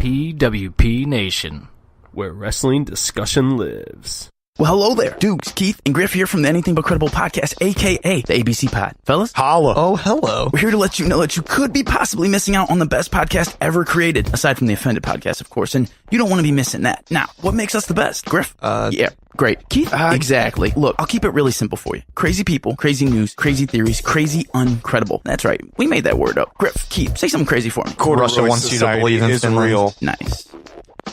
PWP Nation, where wrestling discussion lives. Well, hello there. Dukes, Keith, and Griff here from the Anything But Credible podcast, a.k.a. the ABC Pod. Fellas? Holla. Oh, hello. We're here to let you know that you could be possibly missing out on the best podcast ever created, aside from the Offended podcast, of course, and you don't want to be missing that. Now, what makes us the best? Griff? Yeah, great. Keith? Exactly. Look, I'll keep it really simple for you. Crazy people, crazy news, crazy theories, crazy uncredible. That's right. We made that word up. Griff, Keith, say something crazy for me. Russia wants you to believe in Finland. Real. Nice.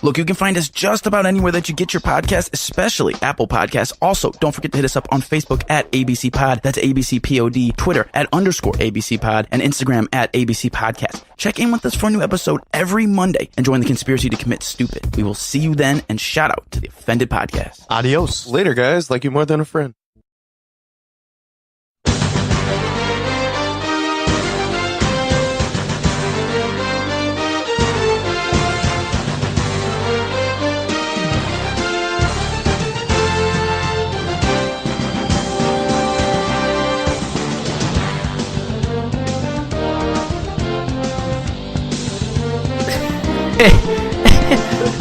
Look, you can find us just about anywhere that you get your podcast, especially Apple Podcasts. Also, don't forget to hit us up on Facebook at ABC Pod. That's ABC POD. Twitter at _ABC Pod. And Instagram at ABC Podcast. Check in with us for a new episode every Monday and join the conspiracy to commit stupid. We will see you then, and shout out to the Offended Podcast. Adios. Later, guys. Like you more than a friend.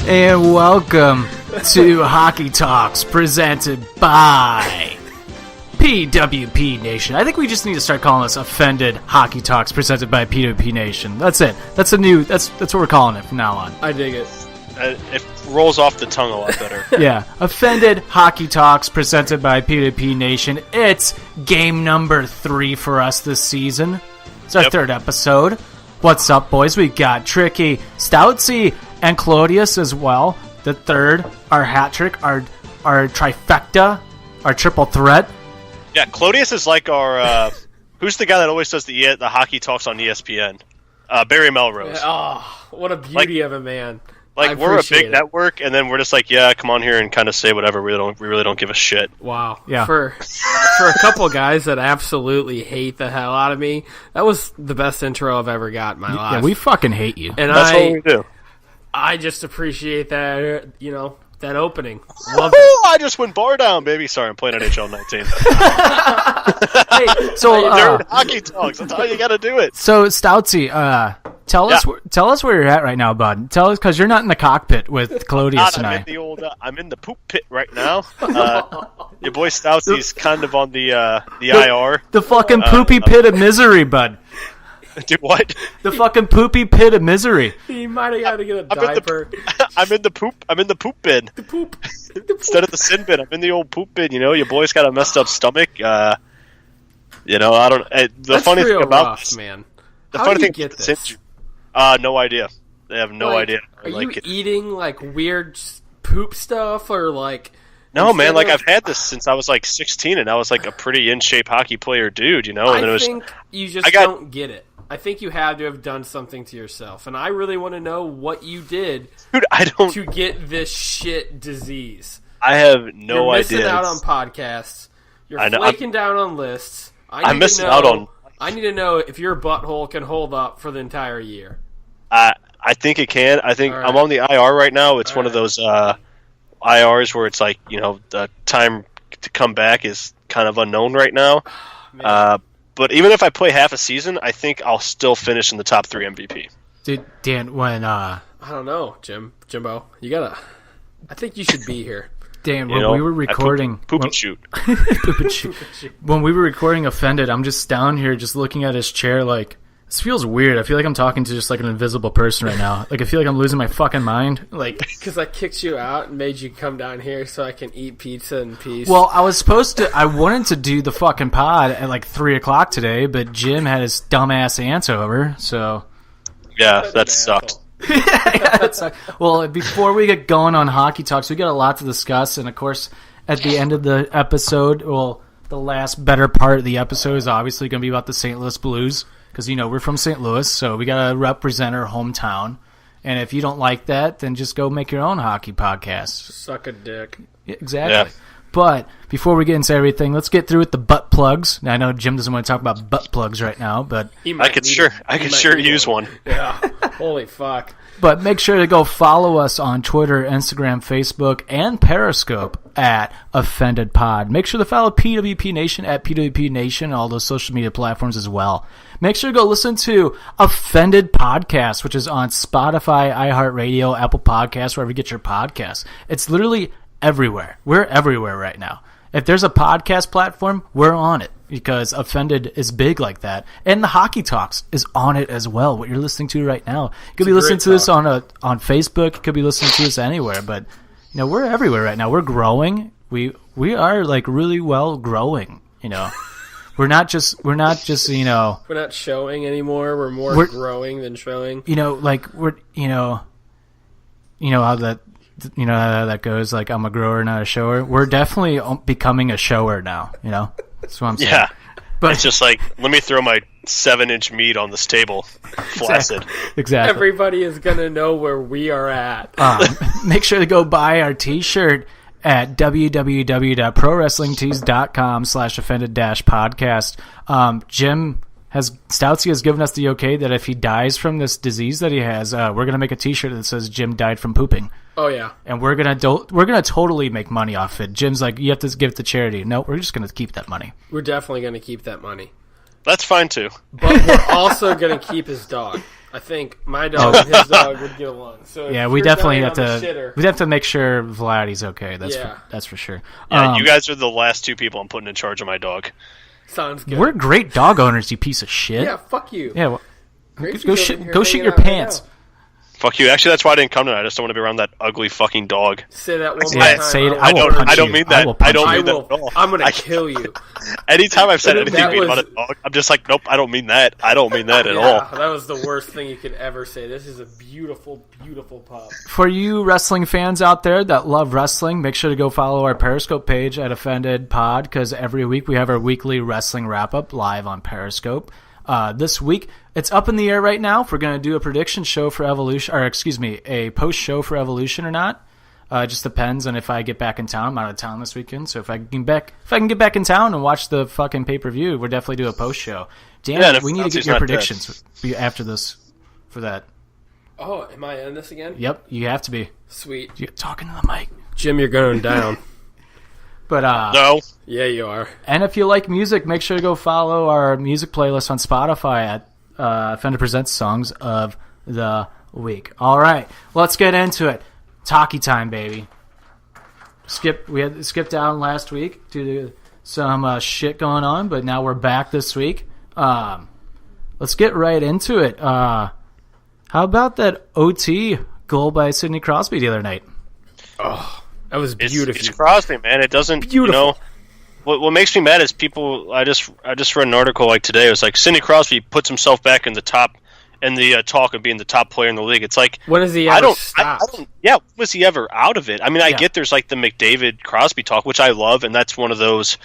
And welcome to Hockey Talks, presented by PWP Nation. I think we just need to start calling this Offended Hockey Talks, presented by PWP Nation. That's it. That's what we're calling it from now on. I dig it. It rolls off the tongue a lot better. Yeah, Offended Hockey Talks, presented by PWP Nation. It's game number 3 for us this season. It's our third episode. What's up, boys? We got Tricky, Stoutsy, and Clodius as well. The third, our hat trick, our trifecta, our triple threat. Yeah, Clodius is like our who's the guy that always does the hockey talks on ESPN? Barry Melrose. Oh, what a beauty of a man. Like, we're a big network, and then we're just like, yeah, come on here and kind of say whatever. We really don't give a shit. Wow. Yeah. For a couple guys that absolutely hate the hell out of me, that was the best intro I've ever got in my life. Yeah, we fucking hate you. And that's what we do. I just appreciate that, that opening. Love it. I just went bar down, baby. Sorry, I'm playing NHL 19. Hey, so hockey talks. That's how you got to do it. So Stoutsy, tell us where you're at right now, bud. Tell us, because you're not in the cockpit with Clodius and I. I'm in the poop pit right now. Your boy Stoutsy's kind of on the IR. The fucking poopy pit of misery, bud. Do what? The fucking poopy pit of misery. He might have got to get a diaper. I'm in the poop bin. The poop. Instead of the sin bin, I'm in the old poop bin. Your boy's got a messed up stomach. I don't. That's funny real thing about rough, this, man. The How funny do you thing get this? No idea. They have no idea. Are you eating like weird poop stuff or like? No, man. Like, I've had this since I was like 16, and I was like a pretty in shape hockey player, dude. And I think you just don't get it. I think you had to have done something to yourself, and I really want to know what you did, dude, to get this shit disease. I have no idea. You're missing out on podcasts. You're flaking down on lists. I'm missing out on. I need to know if your butthole can hold up for the entire year. I think it can. I think I'm on the IR right now. It's one of those IRs where it's like, the time to come back is kind of unknown right now. But even if I play half a season, I think I'll still finish in the top 3 MVP. Dude, Dan, when I don't know, Jimbo, I think you should be here. Dan, when we were recording poop and shoot. When we were recording Offended, I'm just down here just looking at his chair like, this feels weird. I feel like I'm talking to just like an invisible person right now. Like, I feel like I'm losing my fucking mind. Like, because I kicked you out and made you come down here so I can eat pizza in peace. Well, I wanted to do the fucking pod at like 3 o'clock today, but Jim had his dumbass aunts over, so. Yeah, that sucked. Yeah, that sucked. Well, before we get going on Hockey Talks, we got a lot to discuss, and of course, at the end of the episode, the last better part of the episode is obviously going to be about the St. Louis Blues. Because, we're from St. Louis, so we got to represent our hometown. And if you don't like that, then just go make your own hockey podcast. Suck a dick. Yeah, exactly. Yeah. But before we get into everything, let's get through with the butt plugs. Now, I know Jim doesn't want to talk about butt plugs right now, but I could sure use one. Yeah. Holy fuck. But make sure to go follow us on Twitter, Instagram, Facebook, and Periscope at Offended Pod. Make sure to follow PWP Nation at PWP Nation, all those social media platforms as well. make sure to go listen to Offended Podcast, which is on Spotify, iHeartRadio, Apple Podcasts, wherever you get your podcasts. It's literally everywhere. We're everywhere right now. If there's a podcast platform, we're on it because Offended is big like that. And the Hockey Talks is on it as well, what you're listening to right now. You could be listening to this on Facebook. You could be listening to this anywhere. But, we're everywhere right now. We're growing. We are, really well growing, We're not just We're not showing anymore. We're more growing than showing. We're, how that... how that goes. Like, I'm a grower, not a shower. We're definitely becoming a shower now. That's what I'm saying. Yeah, but it's just like, let me throw my 7-inch meat on this table, flaccid. Exactly. Everybody is gonna know where we are at. Make sure to go buy our T-shirt at www.prowrestlingtees.com/offended-podcast. Stoutsy has given us the okay that if he dies from this disease that he has, we're gonna make a T-shirt that says Jim died from pooping. Oh yeah, and we're gonna totally make money off it. Jim's like, you have to give it to charity. No, we're just gonna keep that money. We're definitely gonna keep that money. That's fine too. But we're also gonna keep his dog. I think my dog and his dog would get along. So yeah, we definitely have to. We'd have to make sure Vladdy's okay. That's for sure. Yeah, you guys are the last two people I'm putting in charge of my dog. Sounds good. We're great dog owners, you piece of shit. Yeah, fuck you. Yeah, well, go shit your pants. Fuck you. Actually, that's why I didn't come tonight. I just don't want to be around that ugly fucking dog. Say that one more time. Say it. I don't mean that. I don't mean that at all. I'm going to kill you. Anytime I've said anything about a dog, I'm just like, nope, I don't mean that. I don't mean that at all. That was the worst thing you could ever say. This is a beautiful, beautiful pup. For you wrestling fans out there that love wrestling, make sure to go follow our Periscope page at Offended Pod, because every week we have our weekly wrestling wrap-up live on Periscope. This week, it's up in the air right now if we're going to do a prediction show for Evolution, a post show for Evolution or not. It just depends on if I get back in town. I'm out of town this weekend, so if I can get back in town and watch the fucking pay-per-view, we'll definitely do a post show. Dan, we need to get your predictions after this for that. Oh, am I in this again? Yep, you have to be. Sweet. You're talking to the mic. Jim, you're going down. But no. Yeah, you are. And if you like music, make sure to go follow our music playlist on Spotify at Fender Presents Songs of the Week. All right, let's get into it. Talkie time, baby. We had skipped out last week due to some shit going on, but now we're back this week. Let's get right into it. How about that OT goal by Sidney Crosby the other night? Oh. That was beautiful. It's Crosby, man. It doesn't. Beautiful. What makes me mad is people. I just read an article like today. It was like Sidney Crosby puts himself back in the top, in the talk of being the top player in the league. It's like, when has he ever stopped? When was he ever out of it? I mean, I get there's like the McDavid Crosby talk, which I love, and that's one of those.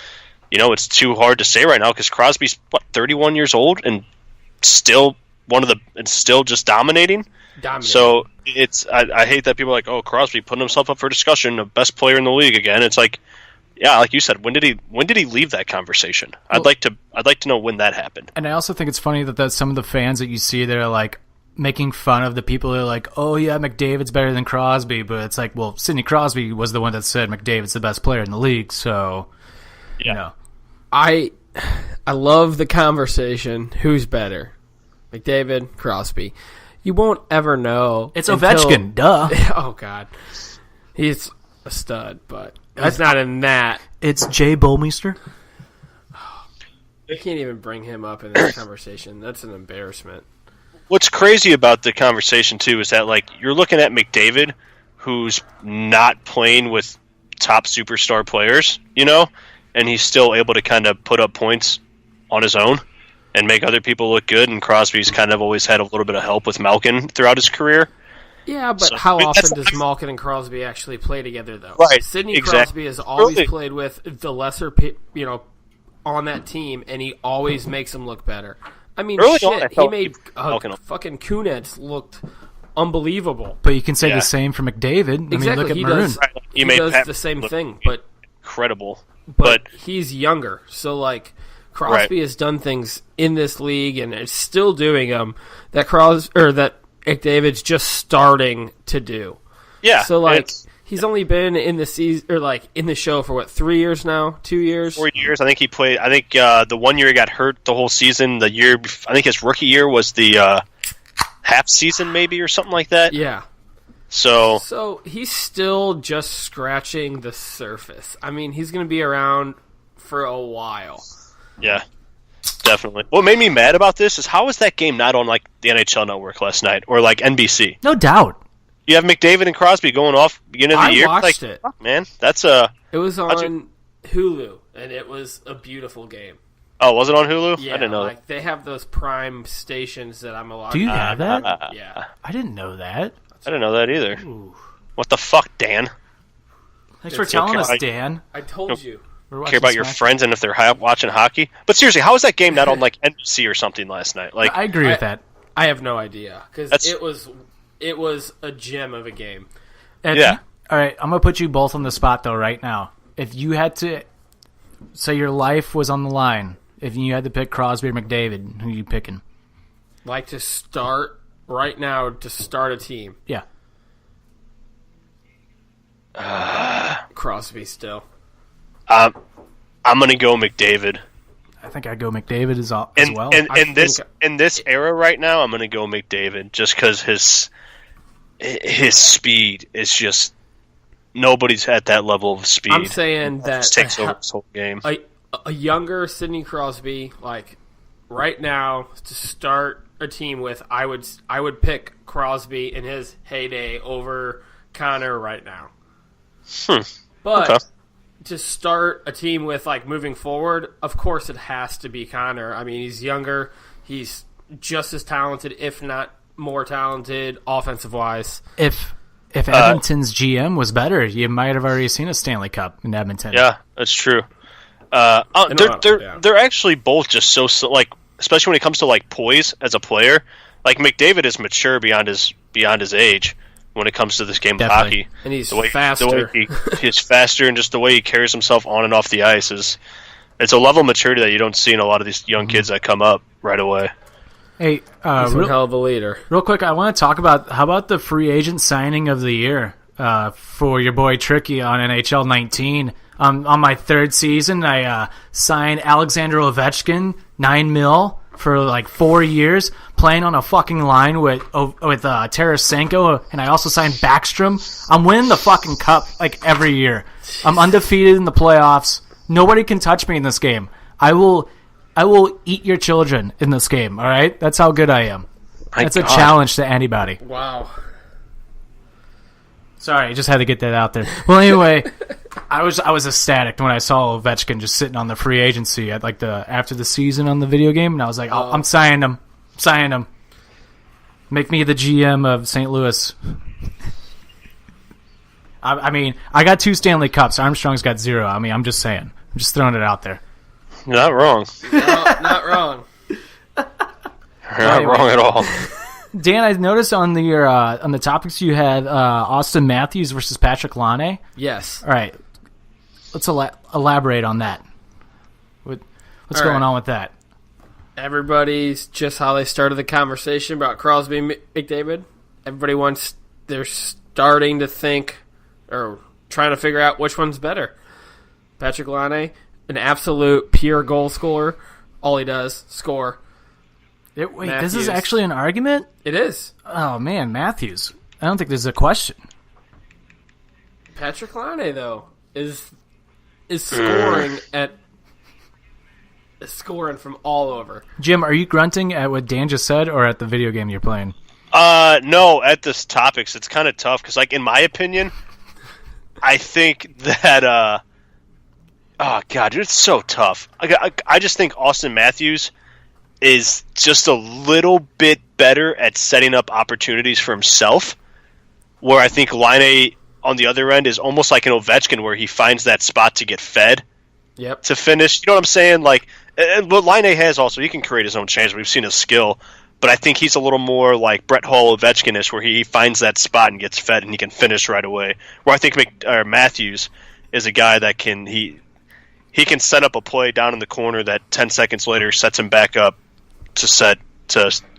It's too hard to say right now because Crosby's 31 years old and still still just dominating. So I hate that people are like, oh, Crosby putting himself up for discussion, the best player in the league again. It's like, yeah, like you said, when did he leave that conversation? Well, I'd like to know when that happened. And I also think it's funny that some of the fans that you see that are like making fun of the people that are like, oh yeah, McDavid's better than Crosby, but it's like, well, Sidney Crosby was the one that said McDavid's the best player in the league, so I love the conversation. Who's better, McDavid, Crosby? You won't ever know. It's Ovechkin, duh. Oh, God. He's a stud, but he's not in that. It's Jay Bolmeister. I can't even bring him up in this conversation. That's an embarrassment. What's crazy about the conversation, too, is that like you're looking at McDavid, who's not playing with top superstar players, and he's still able to kind of put up points on his own and make other people look good, and Crosby's kind of always had a little bit of help with Malkin throughout his career. Yeah, but how often does Malkin and Crosby actually play together, though? Right, Sidney Crosby has always played with the lesser, on that team, and he always makes them look better. I mean, he made fucking Kunitz looked unbelievable. But you can say the same for McDavid. Exactly. I mean, look at Maroon. He does the same thing, but incredible. But he's younger, so like Crosby has done things in this league and is still doing them that McDavid's just starting to do. Yeah. So like He's only been in the season or like in the show for what 3 years now, 2 years, 4 years. I think he played. I think the 1 year he got hurt the whole season. The year I think his rookie year was the half season maybe or something like that. Yeah. So he's still just scratching the surface. I mean, he's going to be around for a while. Yeah, definitely. What made me mad about this is how was that game not on like the NHL Network last night or like NBC? No doubt. You have McDavid and Crosby going off beginning of the year. I watched it. Fuck, man, that's a. It was on Hulu, and it was a beautiful game. Oh, was it on Hulu? Yeah, I didn't know like, they have those prime stations that I'm allowed. Do you have that? Yeah, I didn't know that. I didn't know that either. Ooh. What the fuck, Dan? Thanks for telling us, Dan. I told you. Care about your friends and if they're watching hockey? But seriously, how was that game not on like NBC or something last night? Like, I agree with that. I have no idea because it was a gem of a game. Yeah. All right, I'm gonna put you both on the spot though right now. If you had to say your life was on the line, if you had to pick Crosby or McDavid, who are you picking? Like to start right now to start a team. Yeah. Crosby still. I'm gonna go McDavid. I think I'd go McDavid as well. In this era right now, I'm gonna go McDavid just because his speed is just nobody's at that level of speed. I'm saying that takes over this whole game. A younger Sidney Crosby, like right now, to start a team with, I would pick Crosby in his heyday over Connor right now. But Okay. to start a team with, like, moving forward, of course it has to be Connor. I mean, he's younger. He's just as talented, if not more talented, offensive-wise. If Edmonton's GM was better, you might have already seen a Stanley Cup in Edmonton. Yeah, that's true. They're actually both just so like, especially when it comes to like poise as a player. Like McDavid is mature beyond his age when it comes to this game of hockey. And he's faster. He's faster, and just the way he carries himself on and off the ice it's a level of maturity that you don't see in a lot of these young kids that come up right away. Hey, he's one hell of a leader. Real quick, I want to talk about how about the free agent signing of the year for your boy Tricky on NHL 19. On my third season, I signed Alexander Ovechkin, $9 million for like 4 years, playing on a fucking line with Tarasenko, and I also signed Backstrom. I'm winning the fucking cup like every year. I'm undefeated in the playoffs. Nobody can touch me in this game. I will eat your children in this game. All right, that's how good I am. That's a challenge to anybody. Wow. Sorry, I just had to get that out there. Well, anyway, I was ecstatic when I saw Ovechkin just sitting on the free agency at like after the season on the video game, and I was like, oh, I'm signing him. Make me the GM of St. Louis. I mean, I got 2 Stanley Cups. Armstrong's got 0. I mean, I'm just saying. I'm just throwing it out there. You're not wrong. No, not wrong. You're not wrong at all. Dan, I noticed on the topics you had Austin Matthews versus Patrick Laine. Yes. All right. Let's elaborate on that. What's going on with that? Everybody's just how they started the conversation about Crosby and McDavid. They're starting to think or trying to figure out which one's better. Patrick Laine, an absolute pure goal scorer. All he does, score. Wait, Matthews. This is actually an argument? It is. Oh, man, Matthews. I don't think there's a question. Patrick Laine, though, is scoring scoring from all over. Jim, are you grunting at what Dan just said or at the video game you're playing? No, at this topics, it's kind of tough because, like, in my opinion, I think that, oh, God, dude, it's so tough. I just think Austin Matthews is just a little bit better at setting up opportunities for himself, where I think Laine, on the other end, is almost like an Ovechkin, where he finds that spot to get fed to finish. You know what I'm saying? Like, and what Laine has also, he can create his own change. We've seen his skill, but I think he's a little more like Brett Hull Ovechkin-ish, where he finds that spot and gets fed and he can finish right away. Where I think Matthews is a guy that he can set up a play down in the corner that 10 seconds later sets him back up to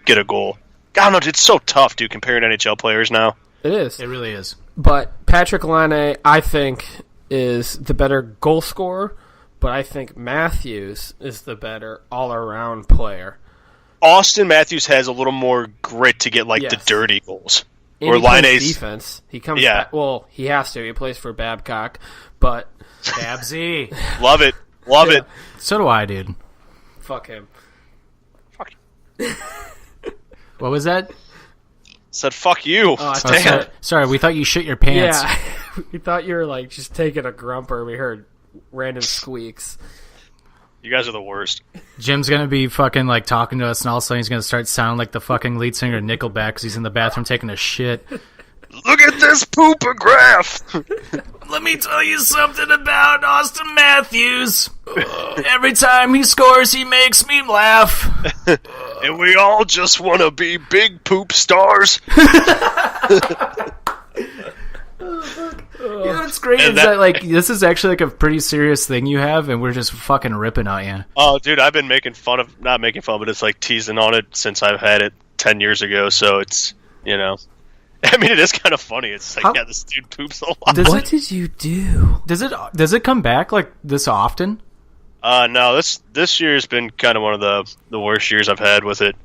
get a goal. I don't know, it's so tough, dude, comparing NHL players now. It is. It really is. But Patrick Laine, I think, is the better goal scorer, but I think Matthews is the better all-around player. Austin Matthews has a little more grit to get the dirty goals. And or Laine's defense. He comes back. Well, he has to. He plays for Babcock, but Babsy. Love it. So do I, dude. Fuck him. Fuck. What was that? Said fuck you. Sorry, we thought you shit your pants. Yeah. We thought you were just taking a grumper. We heard random squeaks. You guys are the worst. Jim's gonna be fucking talking to us, and all of a sudden he's gonna start sounding like the fucking lead singer of Nickelback because he's in the bathroom taking a shit. Look at this poopograph. Let me tell you something about Austin Matthews. Every time he scores, he makes me laugh. And we all just want to be big poop stars. What's great is that this is actually a pretty serious thing you have, and we're just fucking ripping on you. Oh, dude, I've been not making fun, but it's teasing on it since I've had it 10 years ago. So it's I mean, it is kind of funny. It's this dude poops a lot. What did you do? Does it come back this often? No. This year's been kind of one of the worst years I've had with it.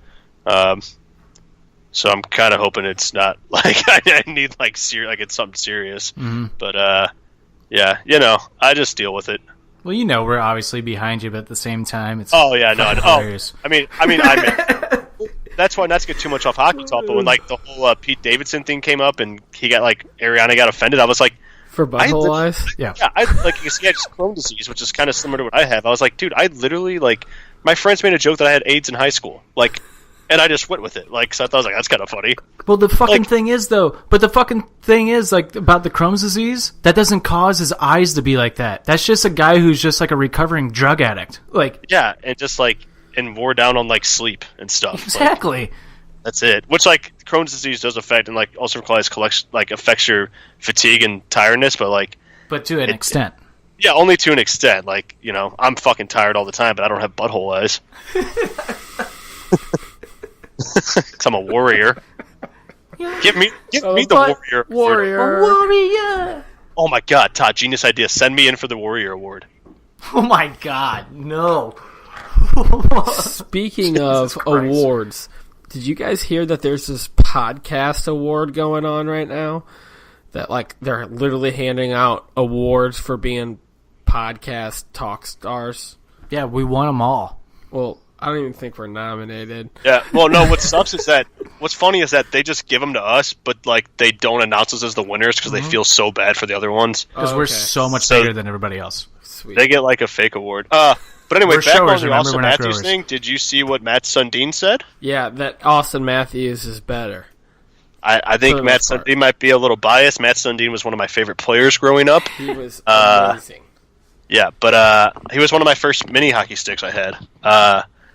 So I'm kind of hoping it's not I need it's something serious. Mm-hmm. But yeah, I just deal with it. Well, we're obviously behind you, but at the same time, it's hilarious. I mean, that's why not to get too much off hockey talk. But when the whole Pete Davidson thing came up and he got Ariana got offended, I was like, for butthole eyes, yeah, I he had Crohn's disease, which is kind of similar to what I have. I was like, dude, I literally my friends made a joke that I had AIDS in high school, and I just went with it. So I thought, that's kind of funny. Well, the fucking thing is, though, about the Crohn's disease, that doesn't cause his eyes to be like that. That's just a guy who's just a recovering drug addict. Yeah, and just and wore down on sleep and stuff. Exactly. That's it. Which Crohn's disease does affect, and ulcerative colitis affects your fatigue and tiredness, but to an extent. Yeah, only to an extent. I'm fucking tired all the time, but I don't have butthole eyes. Because I'm a warrior. Give me the warrior. Warrior. Oh my god, Todd, genius idea. Send me in for the Warrior Award. Oh my god, no. Speaking of awards, did you guys hear that there's this podcast award going on right now? That they're literally handing out awards for being podcast talk stars. Yeah, we won them all. Well, I don't even think we're nominated. Yeah, well, no, what sucks is that, what's funny is that they just give them to us, but, they don't announce us as the winners because they feel so bad for the other ones. Because we're so much bigger than everybody else. Sweet. They get, a fake award. But anyway, we're back showers, on the Austin Matthews thing, did you see what Matt Sundin said? Yeah, that Austin Matthews is better. I think Matt Sundin might be a little biased. Matt Sundin was one of my favorite players growing up. He was amazing. Yeah, but he was one of my first mini hockey sticks I had.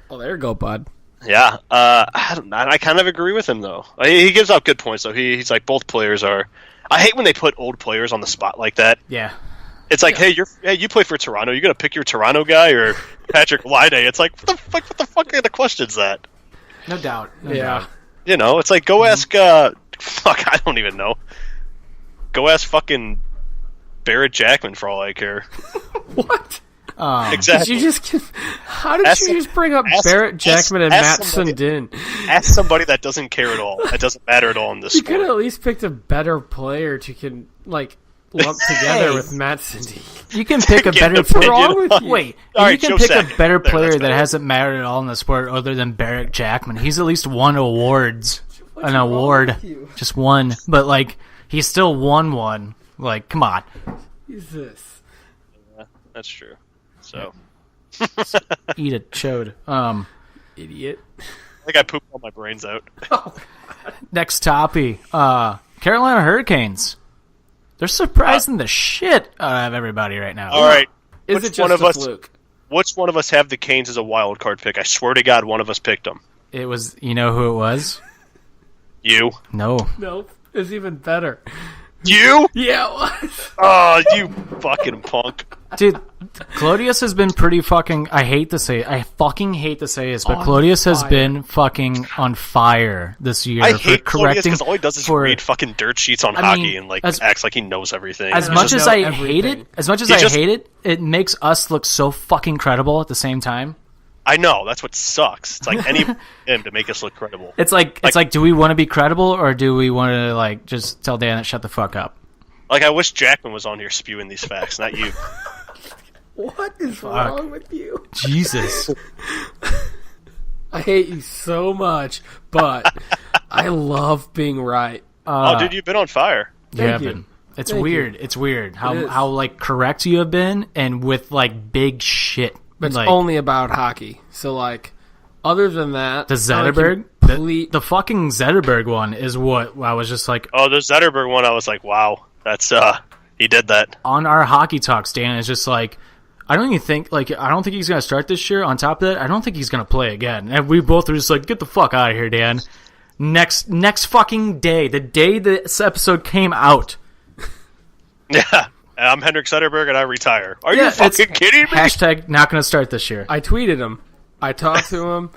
Oh, there you go, bud. Yeah, I kind of agree with him though. He gives out good points though. He's both players are. I hate when they put old players on the spot like that. Yeah, it's hey, you play for Toronto. You're gonna pick your Toronto guy or Patrick Laine. It's what the fuck kind of question is that? No doubt. Yeah, it's go ask. Fuck, I don't even know. Go ask fucking Barrett Jackman for all I care. What? Exactly. How did you just bring up Barrett Jackman and Matt Sundin? Ask somebody that doesn't care at all. That doesn't matter at all in this sport. You could at least picked a better player to lump together with Matt Sundin. You can pick a better player. What's wrong with you? Wait, right, you can pick a better player that hasn't mattered at all in the sport other than Barrett Jackman. He's at least won awards. An award. Just one. But, he still won one. Come on. Jesus. Yeah, that's true. So. Eat a chode. Idiot. I think I pooped all my brains out. Next topic. Carolina Hurricanes. They're surprising the shit out of everybody right now. All right. Is it just a fluke? Which one of us have the Canes as a wild card pick? I swear to God, one of us picked them. It was, who it was? You. No. Nope. It's even better. You? Yeah, it was. Oh, you fucking punk. Dude, Clodius has been pretty fucking... I fucking hate to say this, but Clodius has been fucking on fire this year. I hate Clodius because all he does is read fucking dirt sheets on hockey and acts like he knows everything. As much as I hate it, it makes us look so fucking credible at the same time. I know, that's what sucks. It's like any him to make us look credible. It's like do we want to be credible or do we want to like just tell Dan to shut the fuck up? Like I wish Jackman was on here spewing these facts, not you. What is wrong with you? Jesus. I hate you so much, but I love being right. Dude, you've been on fire. Thank you. It's weird. It's weird how like correct you have been and with like big shit. But it's like, only about hockey. So like other than that, the Zetterberg, the fucking Zetterberg one is what I was just like. Oh, the Zetterberg one, I was like, wow, that's he did that on our Hockey Talks. Dan is just like, I don't think he's gonna start this year. On top of that, I don't think he's gonna play again. And we both were just like, get the fuck out of here, Dan. Next fucking day, the day this episode came out. Yeah. I'm Henrik Zetterberg and I retire. Are you fucking kidding me? Hashtag not going to start this year. I tweeted him. I talked to him.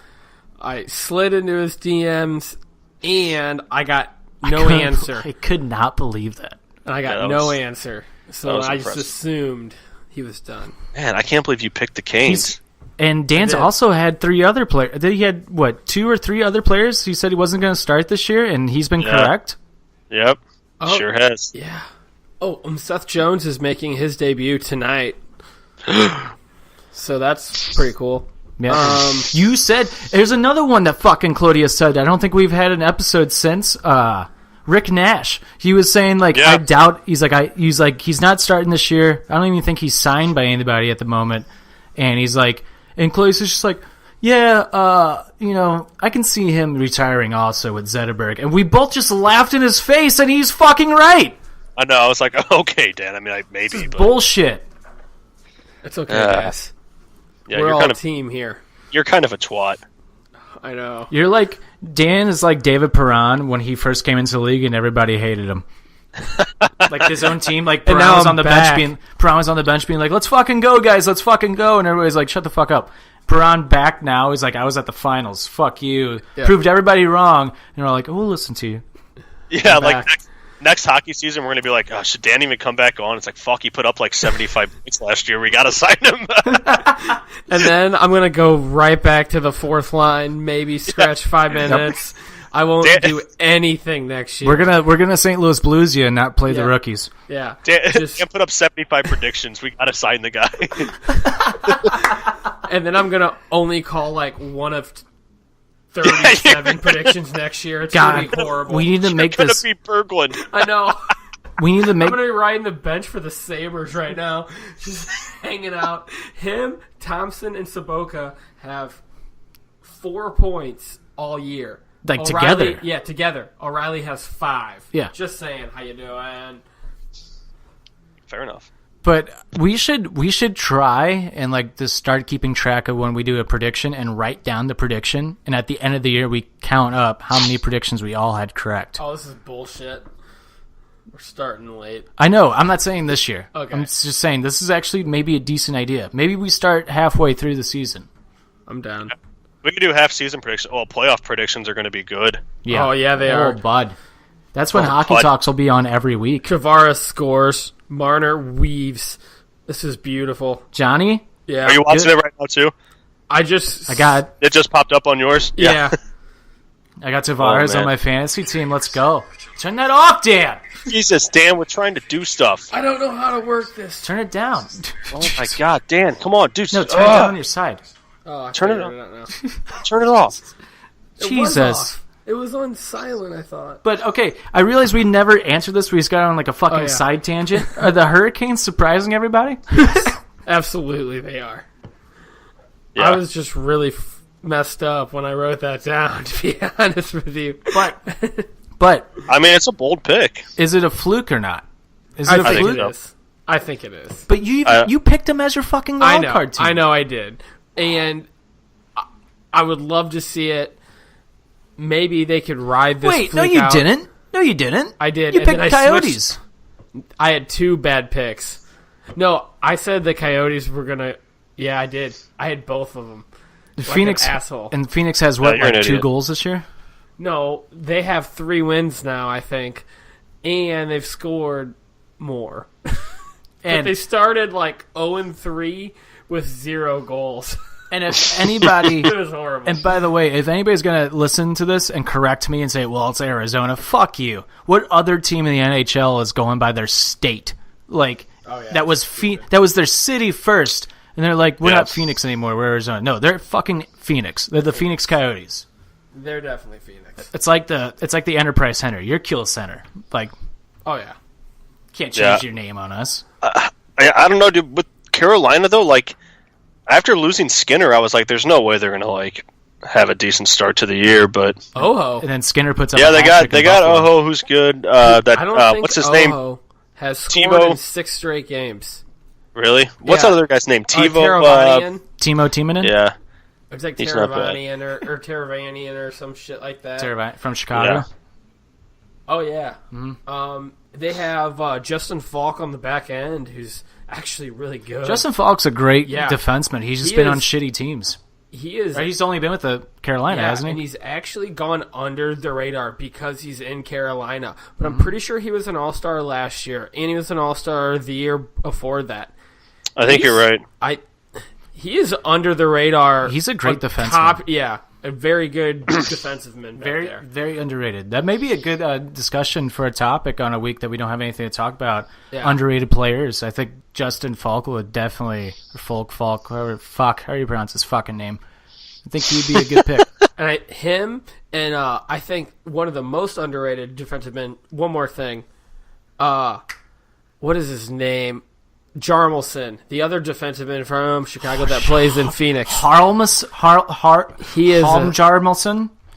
I slid into his DMs, and I got no answer. I could not believe that. And I got no answer. So I just assumed he was done. Man, I can't believe you picked the Canes. And Dan's also had 3 other players. He had, 2 or 3 other players? He said he wasn't going to start this year, and he's been correct? Yep. Sure has. Yeah. Oh, Seth Jones is making his debut tonight. So that's pretty cool. Yeah. You said... There's another one that fucking Clodius said. I don't think we've had an episode since. Rick Nash. He was saying, like, I doubt... He's like, he's not starting this year. I don't even think he's signed by anybody at the moment. And he's like... And Clodius is just like... Yeah, I can see him retiring also with Zetterberg. And we both just laughed in his face, and he's fucking right! I know. I was like, okay, Dan. I mean, maybe. But... bullshit. It's okay, guys. Yeah, we're all a team here. You're kind of a twat. I know. You're like... Dan is like David Perron when he first came into the league and everybody hated him. Like his own team. Like Perron was on the bench being like, let's fucking go, guys. Let's fucking go. And everybody's like, shut the fuck up. Perron back now. He's like, I was at the finals. Fuck you. Yeah. Proved everybody wrong. And we're like, oh, we'll listen to you. Yeah, like... Next hockey season, we're going to be like, should Dan even come back on? It's like, fuck, he put up like 75 points last year. We got to sign him. And then I'm going to go right back to the fourth line, maybe scratch 5 minutes. I won't do anything next year. We're gonna St. Louis Blues you and not play the rookies. Yeah. Dan put up 75 predictions. We got to sign the guy. And then I'm going to only call like one of 37 predictions next year. It's going to be horrible. We need to make this... You're going to be Berglund. I know. We need to make... I'm going to be riding the bench for the Sabres right now. Just hanging out. Him, Thompson, and Saboka have 4 points all year. Like O'Reilly, together? Yeah, together. O'Reilly has 5. Yeah. Just saying. How you doing? Fair enough. But we should try and like just start keeping track of when we do a prediction and write down the prediction, and at the end of the year we count up how many predictions we all had correct. Oh, this is bullshit. We're starting late. I know. I'm not saying this year. Okay. I'm just saying this is actually maybe a decent idea. Maybe we start halfway through the season. I'm down. We could do half-season predictions. Well, playoff predictions are going to be good. Yeah. Oh, yeah, they are. Bud. That's when Hockey Talks will be on every week. Tavares scores. Marner weaves. This is beautiful. Johnny? Yeah. Are you watching it right now, too? I got... It just popped up on yours? Yeah. I got Tavares on my fantasy team. Let's go. Turn that off, Dan! Jesus, Dan, we're trying to do stuff. I don't know how to work this. Turn it down. Oh, my God. Dan, come on. Do No, turn it down on your side. Oh, turn it off. Turn it off. Jesus. It was on silent, I thought. But, okay, I realized we never answered this. We just got on like a fucking side tangent. Are the Hurricanes surprising everybody? Absolutely, they are. Yeah. I was just really messed up when I wrote that down, to be honest with you. But I mean, it's a bold pick. Is it a fluke or not? Is it a fluke? I think it is. But you picked him as your fucking wild card team. I know I did. And I would love to see it. Maybe they could ride this Wait, fluke no, you out. didn't. No, you didn't. I did. You picked Coyotes. I had 2 bad picks. No, I said the Coyotes were gonna. Yeah, I did. I had both of them. Like Phoenix an asshole. And Phoenix has what, like 2 goals this year? No, they have 3 wins now, I think, and they've scored more. But they started like 0-3 with 0 goals. And if anybody, it was horrible. And by the way, if anybody's gonna listen to this and correct me and say, "Well, it's Arizona," fuck you. What other team in the NHL is going by their state? Like that was their city first, and they're like, "We're not Phoenix anymore. We're Arizona." No, they're fucking Phoenix. They're the Phoenix Coyotes. They're definitely Phoenix. It's like the Enterprise Center. You're Kiel Center. Like, oh yeah, can't change your name on us. I don't know, dude. With Carolina though, like. After losing Skinner, I was like, "There's no way they're gonna like have a decent start to the year." But Oho, and then Skinner puts up. Yeah, they got Oho, who's good. I don't think what's his Oho name? Has scored in 6 straight games. Really? What's that other guy's name? Timo Timonen. Yeah, it's like Teravanian or Teravanian or some shit like that. From Chicago. Yeah. Oh yeah. Mm-hmm. They have Justin Falk on the back end, who's actually really good. Justin Falk's a great defenseman. He's just been on shitty teams. He is. Right? He's only been with the Carolina, hasn't he? And he's actually gone under the radar because he's in Carolina. But I'm pretty sure he was an All-Star last year, and he was an All-Star the year before that. I think you're right. He is under the radar. He's a great defenseman. A very good defensive man. Very underrated. That may be a good discussion for a topic on a week that we don't have anything to talk about. Yeah. Underrated players. I think Justin Falk would definitely, Falk, how do you pronounce his fucking name? I think he'd be a good pick. I think one of the most underrated defensive men. One more thing. What is his name? Jarmelson, the other defensive man from Chicago that plays in Phoenix. Jarmelson?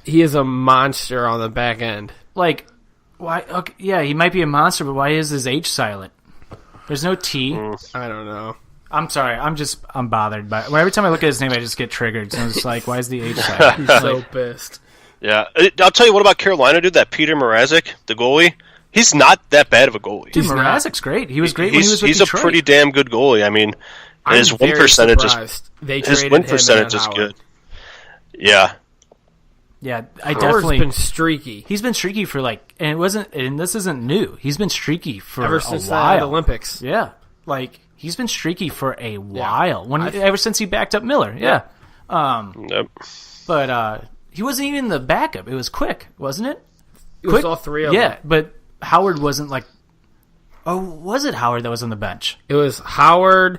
He is a monster on the back end. Like, why? Okay, yeah, he might be a monster, but why is his H silent? There's no T. I don't know. I'm sorry. I'm bothered by it. Every time I look at his name, I just get triggered. So I'm just like, why is the H silent? He's so pissed. Yeah. I'll tell you what about Carolina, dude. That Peter Mrazek, the goalie. He's not that bad of a goalie. Dude, Mrazek's great. He was great when he was with He's Detroit. A pretty damn good goalie. I mean, his win percentage is good. Yeah. Yeah, Howard's been streaky. He's been streaky for and this isn't new. He's been streaky for ever since a while. The Olympics. Yeah, he's been streaky for a while. Ever since he backed up Miller. Yeah. But he wasn't even the backup. It was Quick, wasn't it? It was all 3 of them. Yeah, but Howard wasn't like. Oh, was it Howard that was on the bench? It was Howard,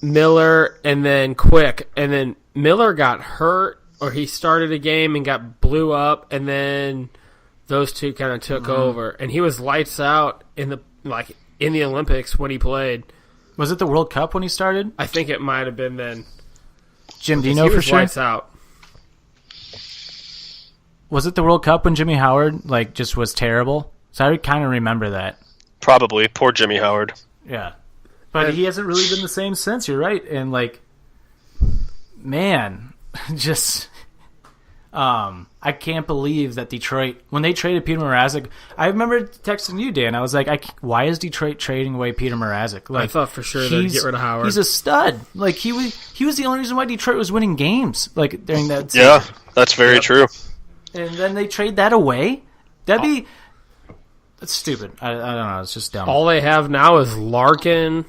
Miller, and then Quick, and then Miller got hurt, or he started a game and got blew up, and then those two kind of took over, and he was lights out in the Olympics when he played. Was it the World Cup when he started? I think it might have been then. Jim, do you know for sure? Lights out. Was it the World Cup when Jimmy Howard just was terrible? So I kind of remember that. Probably. Poor Jimmy Howard. Yeah. But he hasn't really been the same since, you're right. And man, just I can't believe that Detroit, when they traded Peter Mrazek, I remember texting you, Dan. I was like, why is Detroit trading away Peter Mrazek? I thought for sure they'd get rid of Howard. He's a stud. He was the only reason why Detroit was winning games during that season. Yeah, that's very true. And then they trade that away? That's stupid. I don't know. It's just dumb. All they have now is Larkin.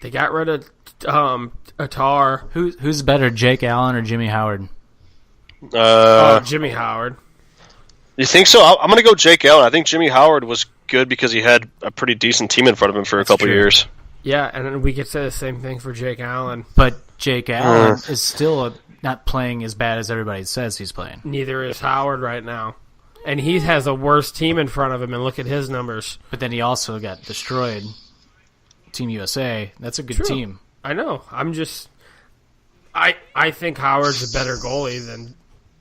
They got rid of Atar. Who's better, Jake Allen or Jimmy Howard? Jimmy Howard. You think so? I'm going to go Jake Allen. I think Jimmy Howard was good because he had a pretty decent team in front of him for a couple years. Yeah, and then we could say the same thing for Jake Allen. But Jake Allen is still not playing as bad as everybody says he's playing. Neither is Howard right now. And he has a worse team in front of him, and look at his numbers. But then he also got destroyed. Team USA. That's a good team. I know. I think Howard's a better goalie than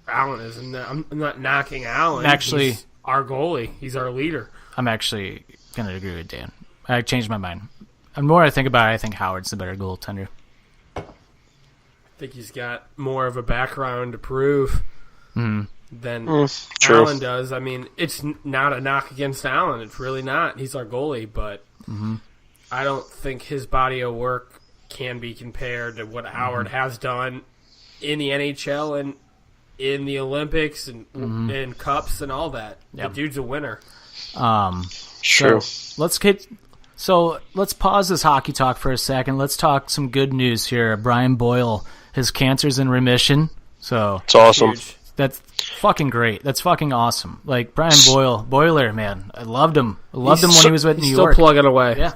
Allen is. And I'm not knocking Allen. Actually, he's our goalie. He's our leader. I'm actually going to agree with Dan. I changed my mind. The more I think about it, I think Howard's the better goaltender. I think he's got more of a background to prove than Allen does. I mean, it's not a knock against Allen. It's really not. He's our goalie, but I don't think his body of work can be compared to what Howard has done in the NHL and in the Olympics and in cups and all that. Yep. The dude's a winner. Sure. So let's pause this hockey talk for a second. Let's talk some good news here. Brian Boyle, his cancer's in remission. So it's awesome. Huge. That's fucking great. That's fucking awesome. Like Brian Boiler, man. I loved him. When he was with New York. Still plugging away. Yeah.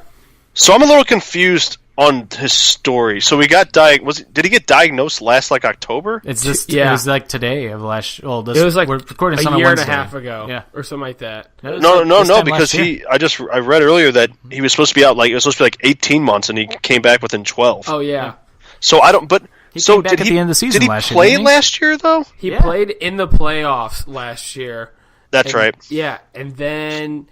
So I'm a little confused on his story. So we got did he get diagnosed last October? It was like today of last. Well, it was like we're recording a on year and Wednesday. a half ago, or something like that. No, because I read earlier that he was supposed to be out it was supposed to be 18 months, and he came back within 12. Oh yeah. So I don't. But he came back at the end of the season. Did he play last year though? He played in the playoffs last year. That's right. Yeah, and then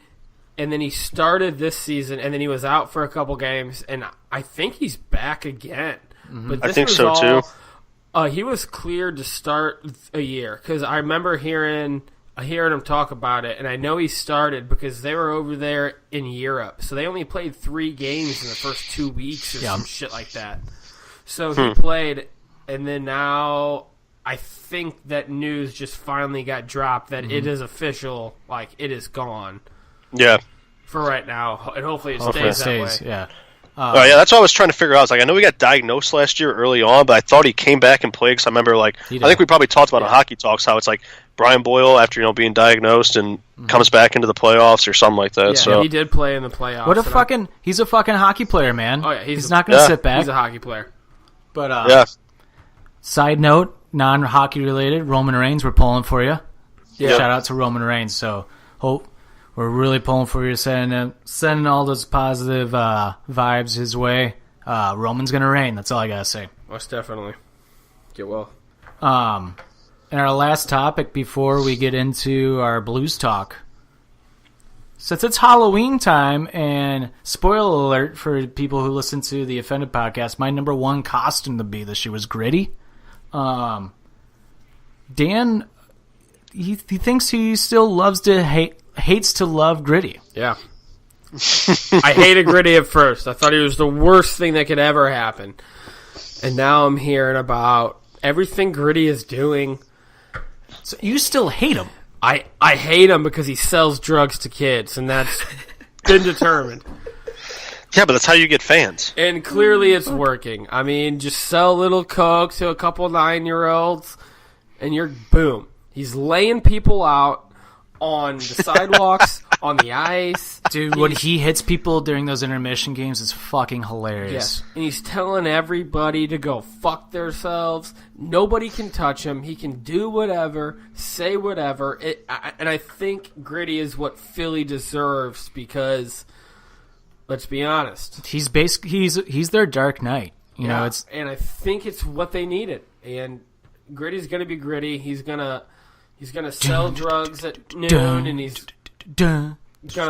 he started this season, and then he was out for a couple games, and I think he's back again. But I think so too. He was cleared to start a year because I remember hearing him talk about it, and I know he started because they were over there in Europe, so they only played 3 games in the first 2 weeks or some shit like that. So he played, and then now I think that news just finally got dropped that it is official, like it is gone. Yeah. For right now, and hopefully it stays that way. Yeah. That's what I was trying to figure out. I was like, I know he got diagnosed last year early on, but I thought he came back and played because I remember, I think we probably talked about on Hockey Talks how it's like Brian Boyle after being diagnosed and comes back into the playoffs or something like that. Yeah, so he did play in the playoffs. He's a fucking hockey player, man. Oh yeah, he's not going to sit back. He's a hockey player. But side note, non-hockey related, Roman Reigns, we're pulling for you. Yeah. Shout out to Roman Reigns. So we're really pulling for you, sending all those positive vibes his way. Roman's gonna reign. That's all I gotta say. Most definitely. Get well. And our last topic before we get into our blues talk. Since it's Halloween time, and spoiler alert for people who listen to the Offended podcast, my number one costume to be this year was Gritty. Dan, he thinks he still hates to love Gritty. Yeah. I hated Gritty at first. I thought he was the worst thing that could ever happen. And now I'm hearing about everything Gritty is doing. So you still hate him? I hate him because he sells drugs to kids, and that's been determined. Yeah, but that's how you get fans. And clearly it's working. I mean, just sell little coke to a couple 9-year-olds, and you're boom. He's laying people out on the sidewalks, on the ice. Dude, when he hits people during those intermission games, it's fucking hilarious. Yes. And he's telling everybody to go fuck themselves. Nobody can touch him. He can do whatever, say whatever. And I think Gritty is what Philly deserves because, let's be honest, he's their Dark Knight. You know, and I think it's what they needed. And Gritty's gonna be Gritty. He's gonna sell drugs at noon, and he's gonna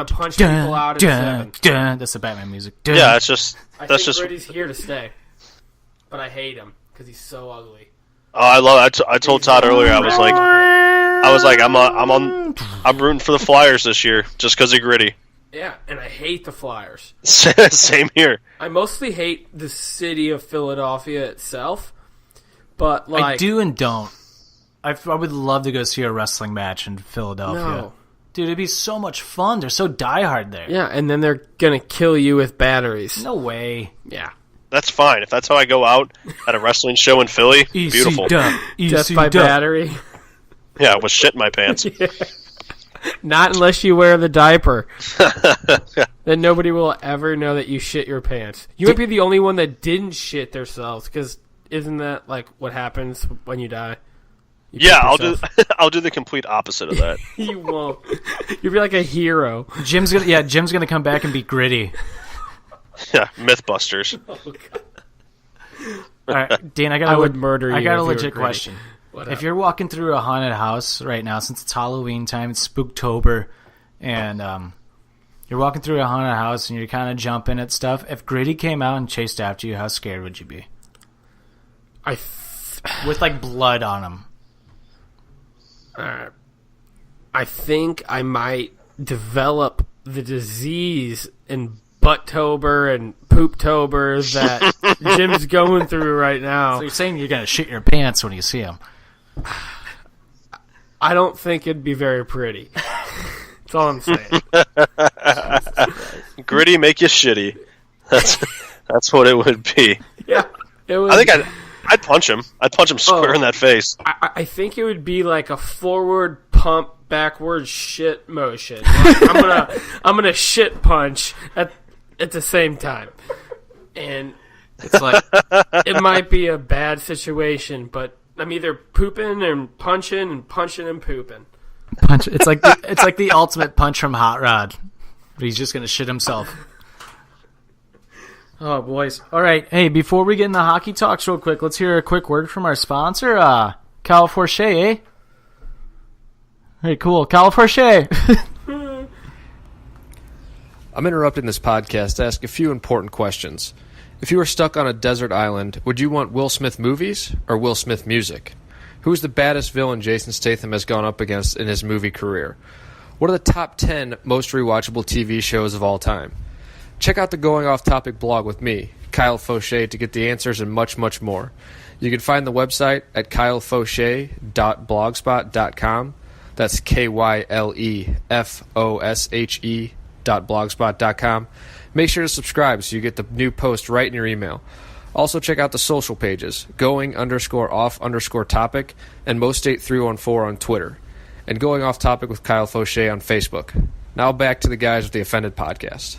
punch people out at 7. That's the Batman music. Yeah, I think Gritty's here to stay, but I hate him because he's so ugly. Oh, I love it. I told Todd earlier. I was like, I'm rooting for the Flyers this year just because of Gritty. Yeah, and I hate the Flyers. Same here. I mostly hate the city of Philadelphia itself, but I do and don't. I would love to go see a wrestling match in Philadelphia. No. Dude, it'd be so much fun. They're so diehard there. Yeah, and then they're going to kill you with batteries. No way. Yeah. That's fine. If that's how I go out at a wrestling show in Philly, beautiful. Death by battery. Yeah, with shit in my pants. Yeah. Not unless you wear the diaper. Then nobody will ever know that you shit your pants. You might be the only one that didn't shit themselves, because isn't that like what happens when you die? I'll do the complete opposite of that. You won't. You'll be like a hero. Jim's gonna come back and be Gritty. Yeah, Mythbusters. Oh, God. All right, Dan, I would murder you. I got a legit Gritty. question. If you're walking through a haunted house right now, since it's Halloween time, it's Spooktober, and you're walking through a haunted house and you're kind of jumping at stuff. If Gritty came out and chased after you, how scared would you be? With like blood on him. I think I might develop the disease and butt Butttober and Pooptober that Jim's going through right now. So you're saying you're going to shit your pants when you see him? I don't think it'd be very pretty. That's all I'm saying. Gritty make you shitty. That's what it would be. Yeah, it would. I think I'd punch him. I'd punch him square in that face. I think it would be like a forward pump, backward shit motion. Like, I'm gonna shit punch at the same time, and it's like it might be a bad situation, but I'm either pooping and punching and pooping. Punch. It's like the ultimate punch from Hot Rod. But he's just gonna shit himself. Oh, boys. All right. Hey, before we get into hockey talks real quick, let's hear a quick word from our sponsor, Cal Forche, eh? Hey, cool. Cal Forche. I'm interrupting this podcast to ask a few important questions. If you were stuck on a desert island, would you want Will Smith movies or Will Smith music? Who's the baddest villain Jason Statham has gone up against in his movie career? What are the top 10 most rewatchable TV shows of all time? Check out the Going Off Topic blog with me, Kyle Fauché, to get the answers and much, much more. You can find the website at kylefauché.blogspot.com. That's KYLEFOSHE.blogspot.com. Make sure to subscribe so you get the new post right in your email. Also check out the social pages, going_off_topic and Most8314 on Twitter, and Going Off Topic with Kyle Fauché on Facebook. Now back to the guys with the Offended Podcast.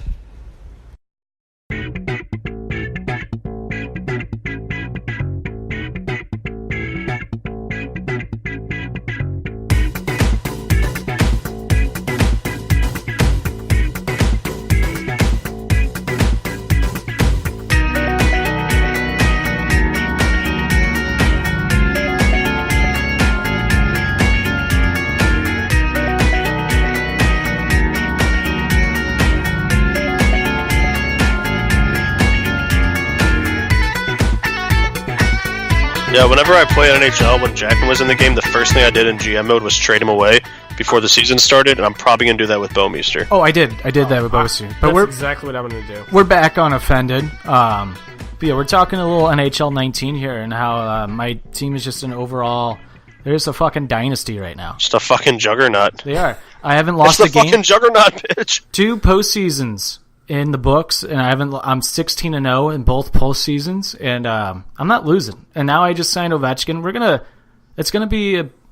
Yeah, whenever I played NHL, when Jackman was in the game, the first thing I did in GM mode was trade him away before the season started, and I'm probably going to do that with Bowmeister. Oh, I did that with Bowmeister. But That's exactly what I'm going to do. We're back on Offended. But yeah, we're talking a little NHL 19 here and how my team is just an overall... There's a fucking dynasty right now. Just a fucking juggernaut. They are. I haven't lost It's a the game. fucking juggernaut, bitch. 2 postseasons in the books, and I'm 16-0 in both postseasons, and I'm not losing. And now I just signed Ovechkin.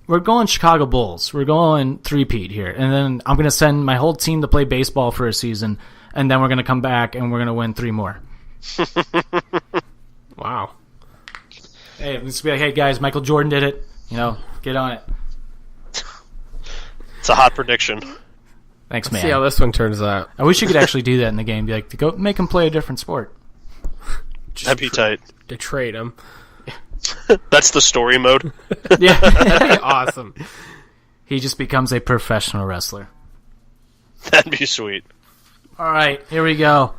We're going Chicago Bulls. We're going 3-peat here, and then I'm gonna send my whole team to play baseball for a season, and then we're gonna come back and we're gonna win 3 more. Wow. Hey, let's be like, hey guys, Michael Jordan did it. Get on it. It's a hot prediction. Thanks, man. See how this one turns out. I wish you could actually do that in the game. Be like, go make him play a different sport. That'd be tight. To trade him. That's the story mode. Yeah. That'd be awesome. He just becomes a professional wrestler. That'd be sweet. All right, here we go.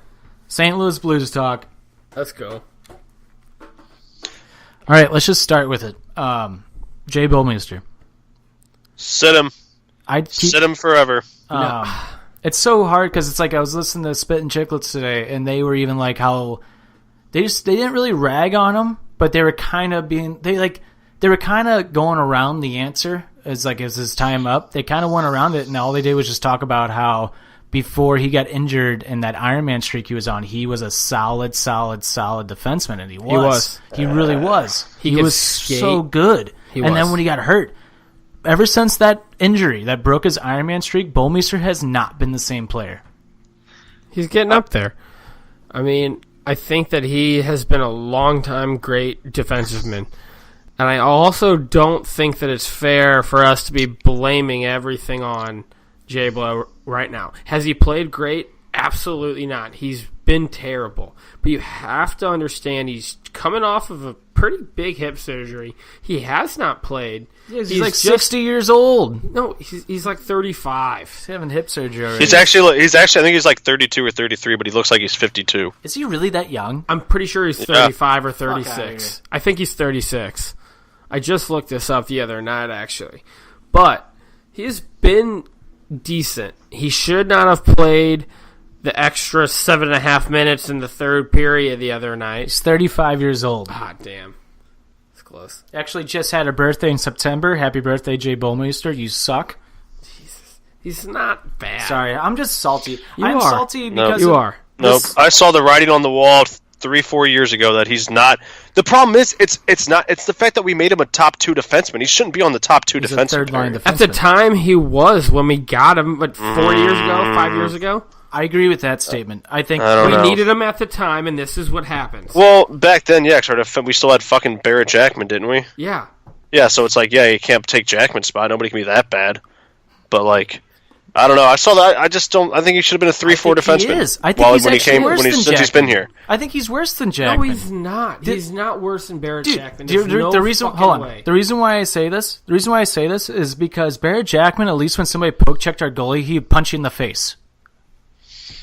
St. Louis Blues talk. Let's go. All right, let's just start with it. Jay Bowmeister. Sit him. Sit him forever. It's so hard because it's like I was listening to Spit and Chicklets today, and they were even like how they didn't really rag on him, but they were kind of they were kind of going around the answer as his time up. They kind of went around it, and all they did was just talk about how before he got injured in that Ironman streak he was on, he was a solid defenseman, and he really was. He was so good. Then when he got hurt, ever since that injury that broke his Ironman streak, Bowmeister has not been the same player. He's getting up there. I mean, I think that he has been a long-time great defenseman. And I also don't think that it's fair for us to be blaming everything on Jay Blow right now. Has he played great? Absolutely not. He's been terrible. But you have to understand he's coming off of a pretty big hip surgery. He has not played. Yeah, he's like 60 years old. No, he's like 35. He's having hip surgery already. He's actually I think he's like 32 or 33, but he looks like he's 52. Is he really that young? I'm pretty sure he's 35 or 36. I think he's 36. I just looked this up the other night, actually. But he's been decent. He should not have played the extra 7.5 minutes in the third period the other night. He's 35 years old. Ah, damn. It's close. Actually just had a birthday in September. Happy birthday, Jay Bowmeister. You suck. Jesus. He's not bad. Sorry, I'm just salty. I'm salty because you are. Nope. I saw the writing on the wall 3-4 years ago that he's not. The problem is, it's not. It's the fact that we made him a top 2 defenseman. He shouldn't be on the top 2 defenseman. Third-line defenseman. At the time, he was when we got him, 4 years ago, 5 years ago? I agree with that statement. I think we needed him at the time, and this is what happens. Well, back then, yeah, we still had fucking Barrett Jackman, didn't we? Yeah. Yeah, so it's like, yeah, you can't take Jackman's spot. Nobody can be that bad. But, like, I don't know. I saw that. I just don't. I think he should have been a 3-4 defenseman. He is. I think he's actually worse than Jackman. Since he's been here. I think he's worse than Jackman. No, he's not. He's not worse than Barrett Jackman. The reason why I say this is because Barrett Jackman, at least when somebody poke checked our goalie, he'd punch you in the face.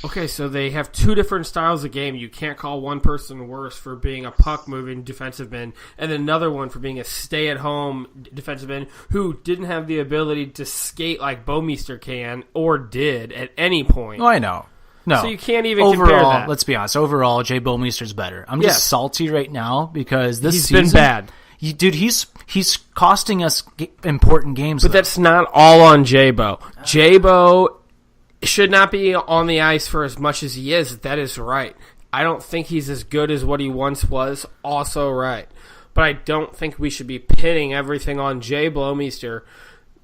Okay, so they have 2 different styles of game. You can't call one person worse for being a puck-moving defensive man and another one for being a stay-at-home defensive man who didn't have the ability to skate like Bowmeister can or did at any point. Oh, I know. No. So you can't even compare that. Let's be honest. Overall, Jay Bowmeister's better. I'm just salty right now because this season... He's been bad. Dude, he's costing us important games. But that's not all on J-Bo. J-Bo should not be on the ice for as much as he is. That is right. I don't think he's as good as what he once was. Also right. But I don't think we should be pitting everything on Jay Bowmeister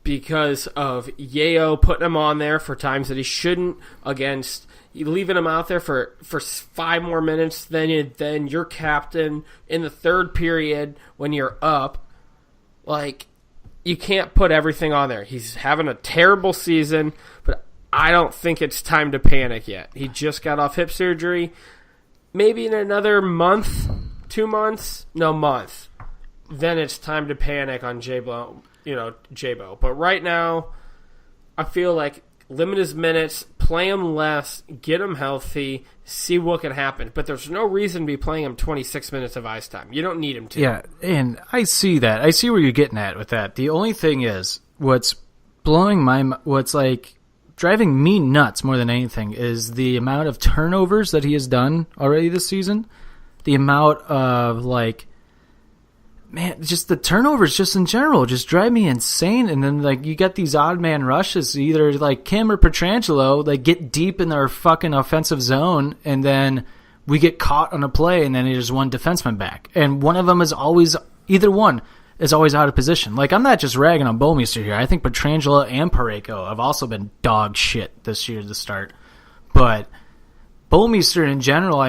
because of Yeo putting him on there for times that he shouldn't, against leaving him out there for 5 more minutes than your captain in the third period when you're up. Like, you can't put everything on there. He's having a terrible season, but I don't think it's time to panic yet. He just got off hip surgery. Maybe in another month, 2 months, month, then it's time to panic on J-Bo. But right now, I feel like limit his minutes, play him less, get him healthy, see what can happen. But there's no reason to be playing him 26 minutes of ice time. You don't need him to. Yeah, and I see that. I see where you're getting at with that. The only thing is, what's driving me nuts more than anything is the amount of turnovers that he has done already this season. The amount of, just the turnovers just in general just drive me insane. And then, you get these odd man rushes, either Kim or Pietrangelo, get deep in their fucking offensive zone, and then we get caught on a play, and then there's one defenseman back. And one of them is always, either one is always out of position. I'm not just ragging on Bowmeister here. I think Pietrangelo and Parayko have also been dog shit this year to start. But Bowmeister in general,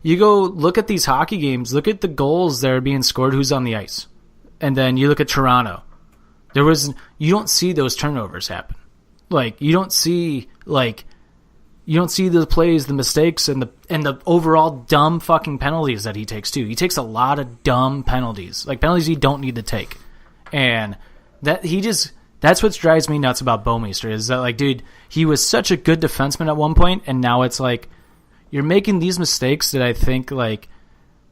you go look at these hockey games, look at the goals that are being scored, who's on the ice. And then you look at Toronto. You don't see those turnovers happen. You don't see the plays, the mistakes, and the overall dumb fucking penalties that he takes too. He takes a lot of dumb penalties, penalties you don't need to take. And that's what drives me nuts about Bowmeister is that, dude, he was such a good defenseman at one point, and now it's you're making these mistakes that I think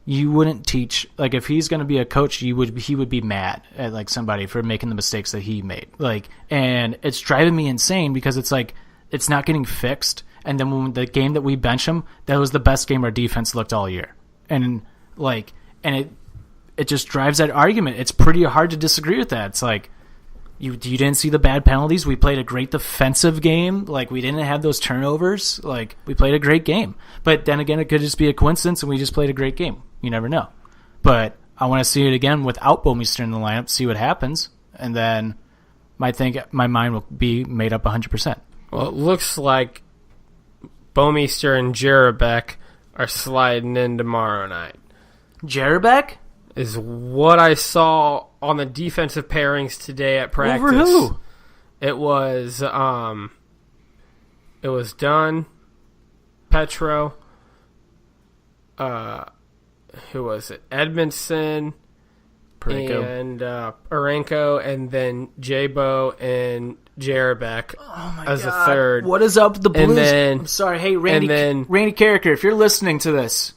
you wouldn't teach. If he's going to be a coach, he would be mad at somebody for making the mistakes that he made. And it's driving me insane because it's not getting fixed. And then when the game that we bench him, that was the best game our defense looked all year. And it just drives that argument. It's pretty hard to disagree with that. It's you didn't see the bad penalties. We played a great defensive game. We didn't have those turnovers. We played a great game. But then again, it could just be a coincidence and we just played a great game. You never know. But I want to see it again without Bowmeister in the lineup, see what happens. And then my mind will be made up 100%. Well, it looks like Bowmeister and Jarabek are sliding in tomorrow night. Jarabek? Is what I saw on the defensive pairings today at practice. Over who? It was Dunn, Petro, who was it? Edmondson, Parayko. And Arenko, and then J-Bo and Jarabek as a third. What is up with the Blues? Then, I'm sorry. Hey, Randy Carricker, if you're listening to this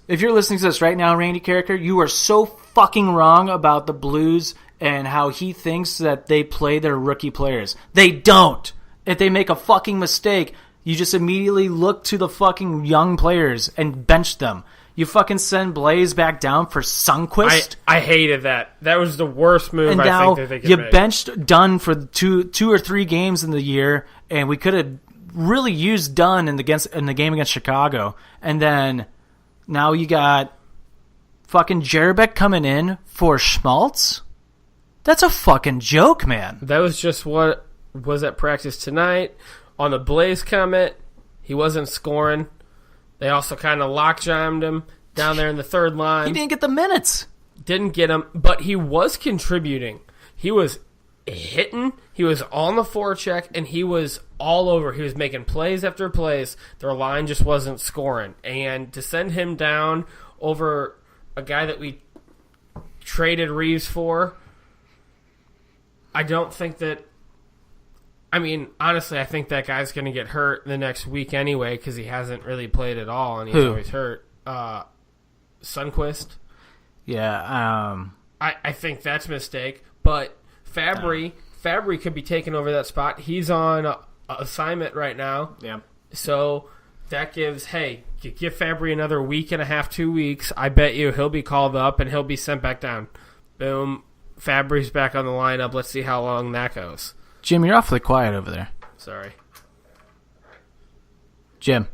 right now, Randy Carricker, you are so fucking wrong about the Blues and how he thinks that they play their rookie players. They don't. If they make a fucking mistake, You just immediately look to the fucking young players and bench them. You fucking send Blaze back down for Sundqvist. I hated that. That was the worst move. And I now think that they could you make. benched Dunn for two or three games in the year, and we could have really used Dunn in the game against Chicago. And then now you got fucking Jerbeck coming in for Schmaltz. That's a fucking joke, man. That was just what was at practice tonight. On the Blaze comment, he wasn't scoring. They also kind of lock-jammed him down there in the third line. He didn't get the minutes. Didn't get him, but he was contributing. He was hitting. He was on the forecheck, and he was all over. He was making plays after plays. Their line just wasn't scoring. And to send him down over a guy that we traded Reeves for, I don't think that... I mean, honestly, I think that guy's going to get hurt the next week anyway because he hasn't really played at all, and he's always hurt. Sundqvist. Yeah. I think that's a mistake, but Fabry could be taking over that spot. He's on assignment right now. Yeah. So that gives, you give Fabry another week and a half, 2 weeks. I bet you he'll be called up and he'll be sent back down. Boom. Fabry's back on the lineup. Let's see how long that goes. Jim, you're awfully quiet over there. Sorry. Jim.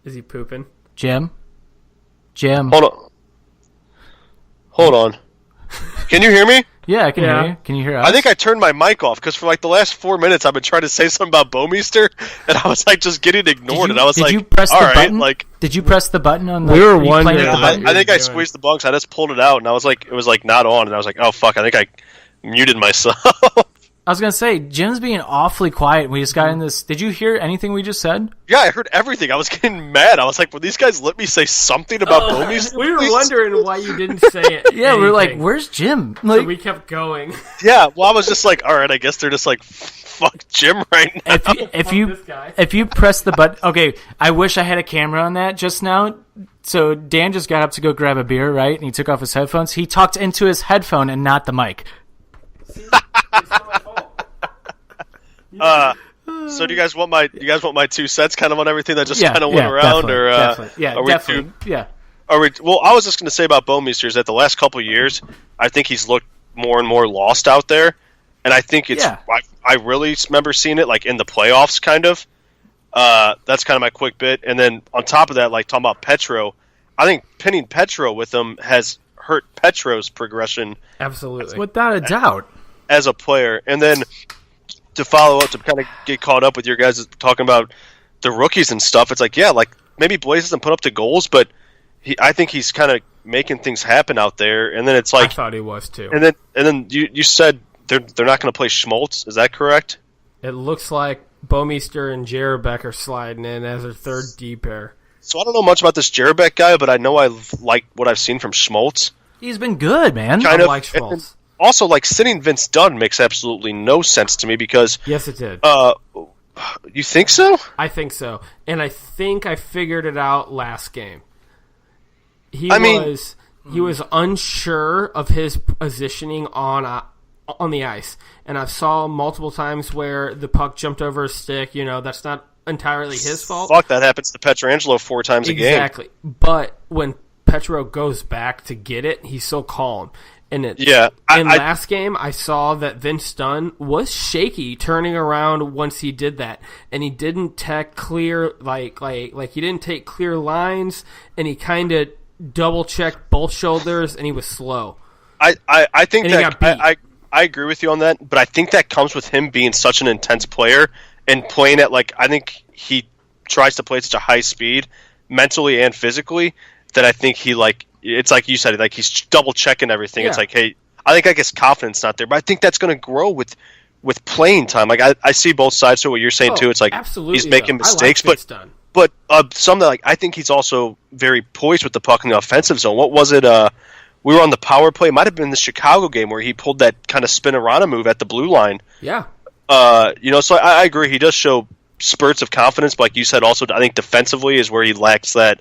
Is he pooping? Jim. Hold on. Can you hear me? Yeah, I can hear you. Can you hear us? I think I turned my mic off because for like the last 4 minutes I've been trying to say something about Bowmeister and I was like just getting ignored and I was like, you press all the right, button? like Did you press the button on the? We were wondering. I think I squeezed the button. So I just pulled it out and I was like, it was like not on and I was like, oh fuck, I think I muted myself. I was gonna say Jim's being awfully quiet. We just got in this. Did you hear anything we just said? Yeah, I heard everything. I was getting mad. I was like, will these guys let me say something about Bowmeister? We were wondering why you didn't say it. Yeah, we were like, where's Jim? So we kept going. Yeah, well, I was just like, all right, I guess they're just like, fuck Jim right now. If you press the button, okay. I wish I had a camera on that just now. So Dan just got up to go grab a beer, right? And he took off his headphones. He talked into his headphone and not the mic. So do you guys want my 2 cents kind of on everything that just kind of went around, definitely. Well, I was just going to say about Bowmeister is that the last couple of years, I think he's looked more and more lost out there, and I think it's I really remember seeing it like in the playoffs, kind of. That's kind of my quick bit, and then on top of that, like talking about Petro, I think pinning Petro with him has hurt Petro's progression, absolutely, without a doubt, as a player, and then. To follow up, to kind of get caught up with your guys talking about the rookies and stuff, it's like, yeah, like maybe Blaze doesn't put up the goals, but I think he's kind of making things happen out there. And then it's like, I thought he was too. And then you said they're not going to play Schmaltz. Is that correct? It looks like Bowmeister and Jerbeck are sliding in as a third D pair. So I don't know much about this Jerbeck guy, but I know I like what I've seen from Schmaltz. He's been good, man. Kind I of like Schmaltz. Also, like, sitting Vince Dunn makes absolutely no sense to me because... Yes, it did. You think so? I think so. And I think I figured it out last game. He was unsure of his positioning on the ice. And I saw multiple times where the puck jumped over his stick. You know, that's not entirely his fault. Fuck, that happens to Pietrangelo 4 times a game. Exactly. But when Petro goes back to get it, he's so calm. And last game, I saw that Vince Dunn was shaky turning around once he did that, and he didn't take clear like he didn't take clear lines, and he kind of double checked both shoulders, and he was slow. I think that I agree with you on that, but I think that comes with him being such an intense player and playing at I think he tries to play at such a high speed, mentally and physically, that I think he it's like you said, like he's double checking everything. Yeah. It's like, hey, I think his confidence not there, but I think that's going to grow with playing time. Like I see both sides to what you're saying too. It's like he's making mistakes, but some that I think he's also very poised with the puck in the offensive zone. What was it? We were on the power play. It might have been the Chicago game where he pulled that kind of spin-a-rana move at the blue line. Yeah. So I agree. He does show spurts of confidence, but like you said, also I think defensively is where he lacks that.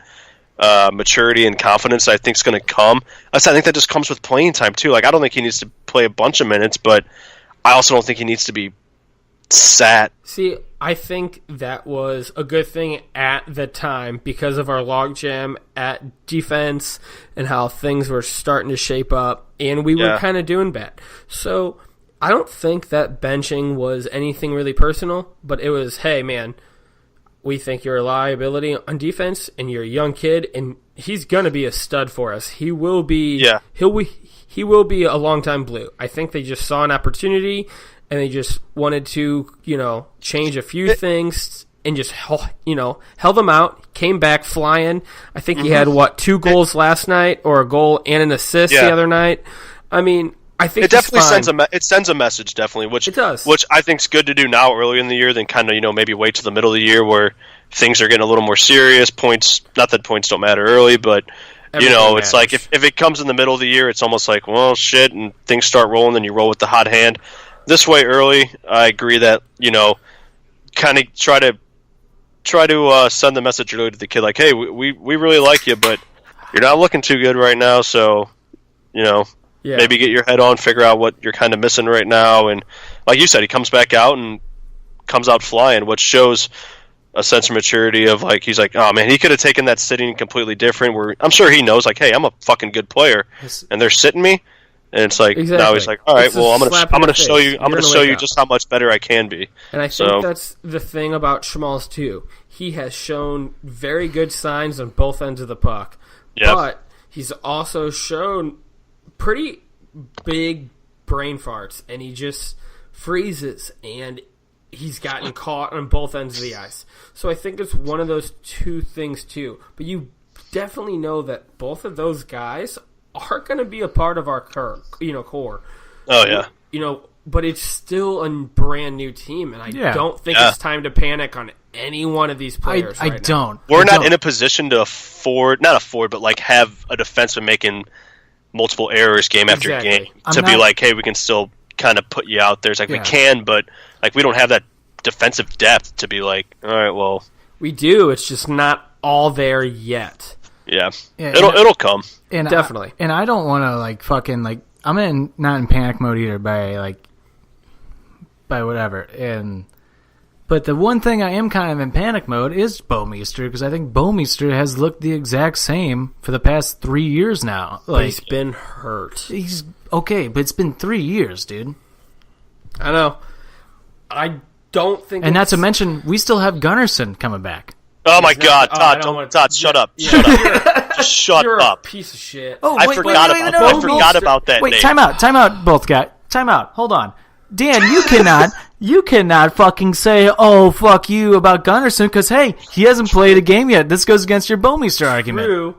Maturity and confidence I think is going to come. I think that just comes with playing time too. Like I don't think he needs to play a bunch of minutes, but I also don't think he needs to be sat. See, I think that was a good thing at the time because of our logjam at defense and how things were starting to shape up, and we were kind of doing bad. So I don't think that benching was anything really personal, but it was, hey, man, we think you're a liability on defense, and you're a young kid, and he's going to be a stud for us. He will be he will be a long-time Blue. I think they just saw an opportunity, and they just wanted to, change a few things and just, held them out, came back flying. I think he had, 2 goals last night, or a goal and an assist the other night. I mean, I think it definitely sends a message, definitely, which it does. Which I think is good to do now early in the year than kind of, maybe wait to the middle of the year where things are getting a little more serious. Points, not that points don't matter early, but it's like if it comes in the middle of the year, it's almost like, well, shit, and things start rolling, then you roll with the hot hand. This way early, I agree that, kind of try to send the message early to the kid, like, hey, we really like you, but you're not looking too good right now, so, maybe get your head on, figure out what you're kind of missing right now. And like you said, he comes back out and comes out flying, which shows a sense of maturity of, like, he's like, oh, man, he could have taken that sitting completely different, where I'm sure he knows, like, hey, I'm a fucking good player, and they're sitting me. And it's like, now he's like, all right, well, I'm gonna show you just how much better I can be. And I think that's the thing about Schmalz too. He has shown very good signs on both ends of the puck, but he's also shown pretty big brain farts, and he just freezes, and he's gotten caught on both ends of the ice. So I think it's one of those two things too. But you definitely know that both of those guys are going to be a part of our core. Oh yeah. But it's still a brand new team, and I don't think it's time to panic on any one of these players. I don't. We're not in a position to but like have a defenseman making multiple errors game after game be like, hey, we can still kind of put you out there. It's like we can, but like we don't have that defensive depth to be like, all right, well, we do. It's just not all there yet. Yeah, it'll come. And definitely. I don't want to I'm not in panic mode either by whatever. But the one thing I am kind of in panic mode is Bouwmeester, because I think Bouwmeester has looked the exact same for the past 3 years now. But he's been hurt. He's okay, but it's been 3 years, dude. I know. I don't think. And not to mention, we still have Gunnarsson coming back. Oh my God, Todd! Todd, shut up! Shut up! Just shut You're up! A piece of shit. I forgot about that. Wait, name. time out, both guys. Time out. Hold on. Dan, you cannot fucking say, oh, fuck you about Gunnarsson, because, hey, he hasn't played a game yet. This goes against your Bouwmeester argument. True.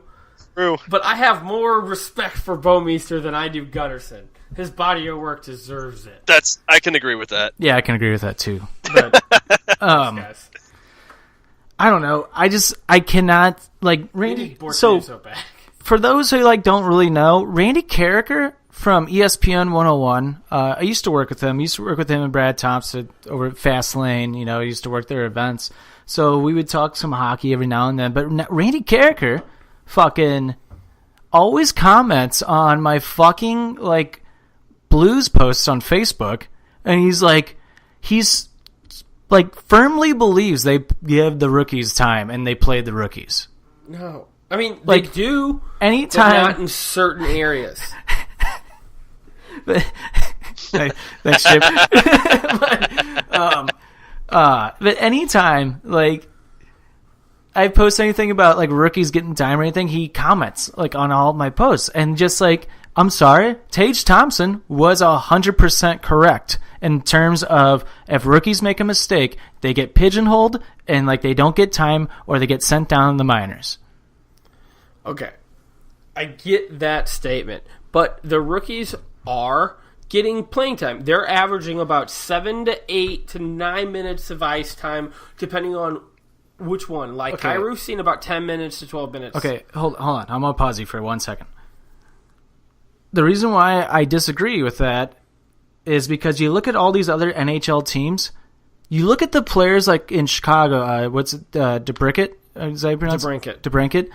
But I have more respect for Bouwmeester than I do Gunnarsson. His body of work deserves it. I can agree with that. Yeah, I can agree with that, too. But, I don't know. I cannot, Randy. So, for those who, don't really know, Randy Carricker from ESPN 101. I used to work with him. I used to work with him and Brad Thompson over at Fastlane. I used to work their events. So we would talk some hockey every now and then. But Randy Carricker fucking always comments on my fucking, Blues posts on Facebook. And he's firmly believes they give the rookies time and they play the rookies. No. I mean, they do, anytime, but not in certain areas. Thanks, Chip. But anytime, I post anything about, rookies getting time or anything, he comments, on all my posts. And just, I'm sorry, Tage Thompson was 100% correct in terms of if rookies make a mistake, they get pigeonholed and, they don't get time or they get sent down in the minors. Okay. I get that statement. But the rookies are getting playing time. They're averaging about 7 to 8 to 9 minutes of ice time, depending on which one. Kairu's seen about 10 minutes to 12 minutes. Okay, hold on. I'm going to pause you for 1 second. The reason why I disagree with that is because you look at all these other NHL teams, you look at the players in Chicago, DeBrincat? Is that how you pronounce it? DeBrincat.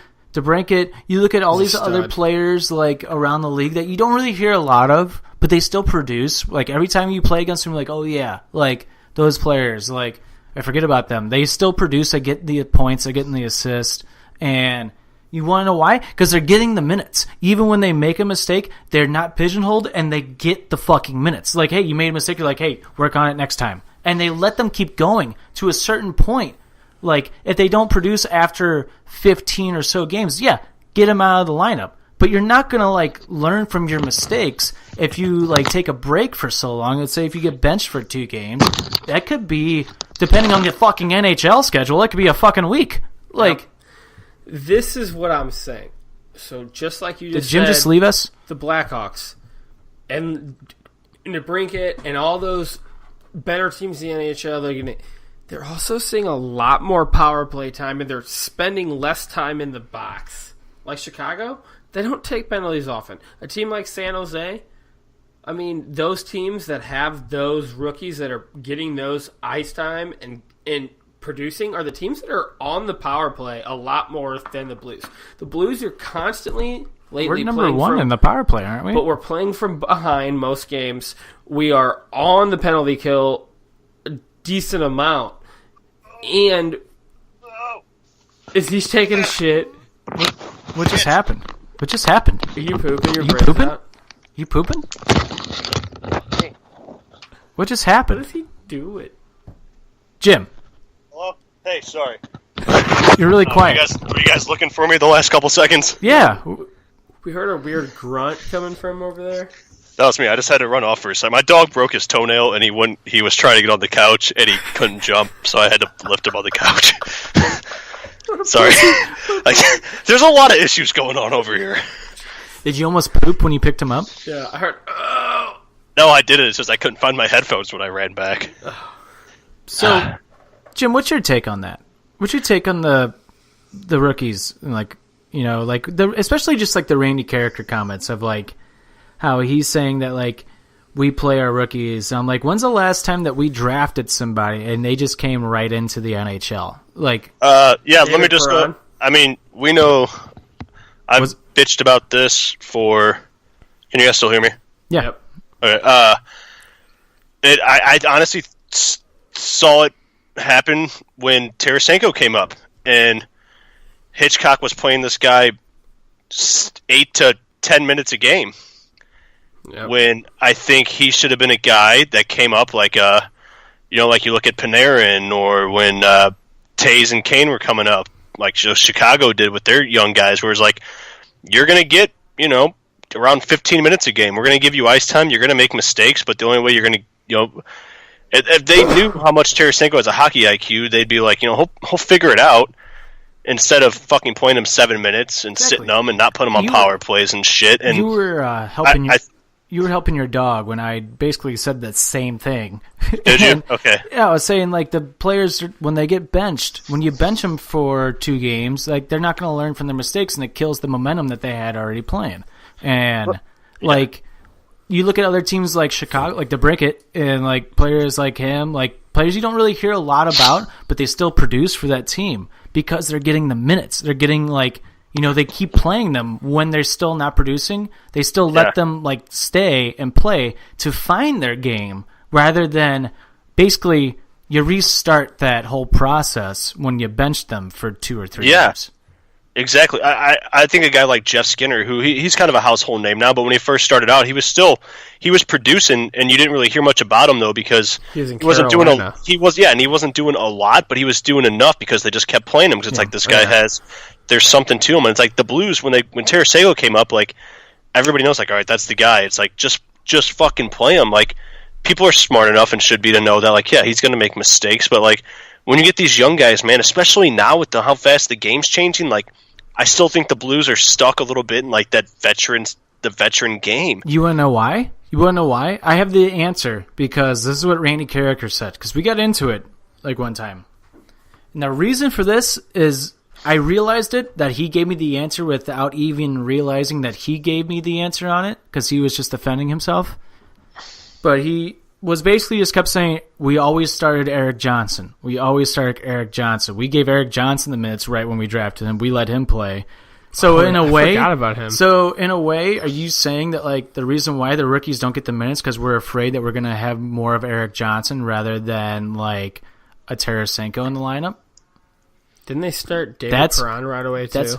You look at all these other players around the league that you don't really hear a lot of, but they still produce. Every time you play against them, oh yeah, those players. I forget about them. They still produce. They get the points. They're getting the assist. And you want to know why? Because they're getting the minutes. Even when they make a mistake, they're not pigeonholed, and they get the fucking minutes. Like, hey, you made a mistake. You're like, hey, work on it next time. And they let them keep going to a certain point. Like, if they don't produce after 15 or so games, yeah, get them out of the lineup. But you're not going to, like, learn from your mistakes if you, like, take a break for so long. Let's say if you get benched for 2 games, that could be, depending on the fucking NHL schedule, that could be a fucking week. Like, this is what I'm saying. So just like you just did Jim said, just leave us? The Blackhawks and the Brinket and all those better teams in the NHL, they're also seeing a lot more power play time, and they're spending less time in the box. Like Chicago, they don't take penalties often. A team like San Jose, I mean, those teams that have those rookies that are getting those ice time and producing are the teams that are on the power play a lot more than the Blues. The Blues are constantly lately we're number one in the power play, aren't we? But we're playing from behind most games. We are on the penalty kill a decent amount. And is he taking a shit? What just happened? What just happened? Are you pooping your you brains pooping? out? You pooping? What just happened? What does he do it? Jim. Hello? Hey, sorry. You're really quiet. Were you guys looking for me the last couple seconds? Yeah. We heard a weird grunt coming from over there. That was me. I just had to run off for a second. My dog broke his toenail, and he was trying to get on the couch, and he couldn't jump, so I had to lift him on the couch. Sorry. There's a lot of issues going on over here. Did you almost poop when you picked him up? Yeah, I heard. Oh. No, I didn't. It's just I couldn't find my headphones when I ran back. So, Jim, what's your take on that? What's your take on the rookies? Like, especially just like the Randy character comments of like how he's saying that like we play our rookies. I'm like, when's the last time that we drafted somebody and they just came right into the NHL? Like, let me just go. I mean, we know. I've bitched about this for. Can you guys still hear me? Yeah. Yep. Okay. I honestly saw it happen when Tarasenko came up, and Hitchcock was playing this guy 8 to 10 minutes a game. Yep. When I think he should have been a guy that came up like like you look at Panarin, or when Taves and Kane were coming up, like Chicago did with their young guys, where it's like, you're going to get, around 15 minutes a game. We're going to give you ice time. You're going to make mistakes, but the only way you're going to, if they knew how much Tarasenko has a hockey IQ, they'd be like, he'll figure it out, instead of fucking playing him 7 minutes and sitting him and not putting him on power plays and shit. And you were helping you were helping your dog when I basically said that same thing. Did you? Okay. Yeah, I was saying like the players, when they get benched, when you bench them for 2 games, like they're not going to learn from their mistakes, and it kills the momentum that they had already playing. And like you look at other teams like Chicago, like the Bricket, and like players like him, like players you don't really hear a lot about, but they still produce for that team because they're getting the minutes. They're getting like, they keep playing them when they're still not producing. They still let them like stay and play to find their game, rather than basically you restart that whole process when you bench them for 2 or 3 games. Exactly. I think a guy like Jeff Skinner, who he's kind of a household name now, but when he first started out, he was producing, and you didn't really hear much about him though, because he wasn't doing a lot, but he was doing enough because they just kept playing him, because it's like this guy there's something to him. And it's like the Blues, when Tarasenko came up, like everybody knows, like, all right, that's the guy. It's like just fucking play him. Like, people are smart enough and should be to know that, like, yeah, he's going to make mistakes, but like when you get these young guys, man, especially now with how fast the game's changing, like I still think the Blues are stuck a little bit in like the veteran game. You want to know why? I have the answer, because this is what Randy Carricker said, because we got into it like one time. And the reason for this is I realized that he gave me the answer without even realizing that he gave me the answer on it, because he was just defending himself. But he was basically just kept saying, we always started Eric Johnson. We gave Eric Johnson the minutes right when we drafted him. We let him play. So I forgot about him. So in a way, are you saying that like the reason why the rookies don't get the minutes because we're afraid that we're going to have more of Eric Johnson rather than like a Tarasenko in the lineup. Didn't they start David Perron right away too?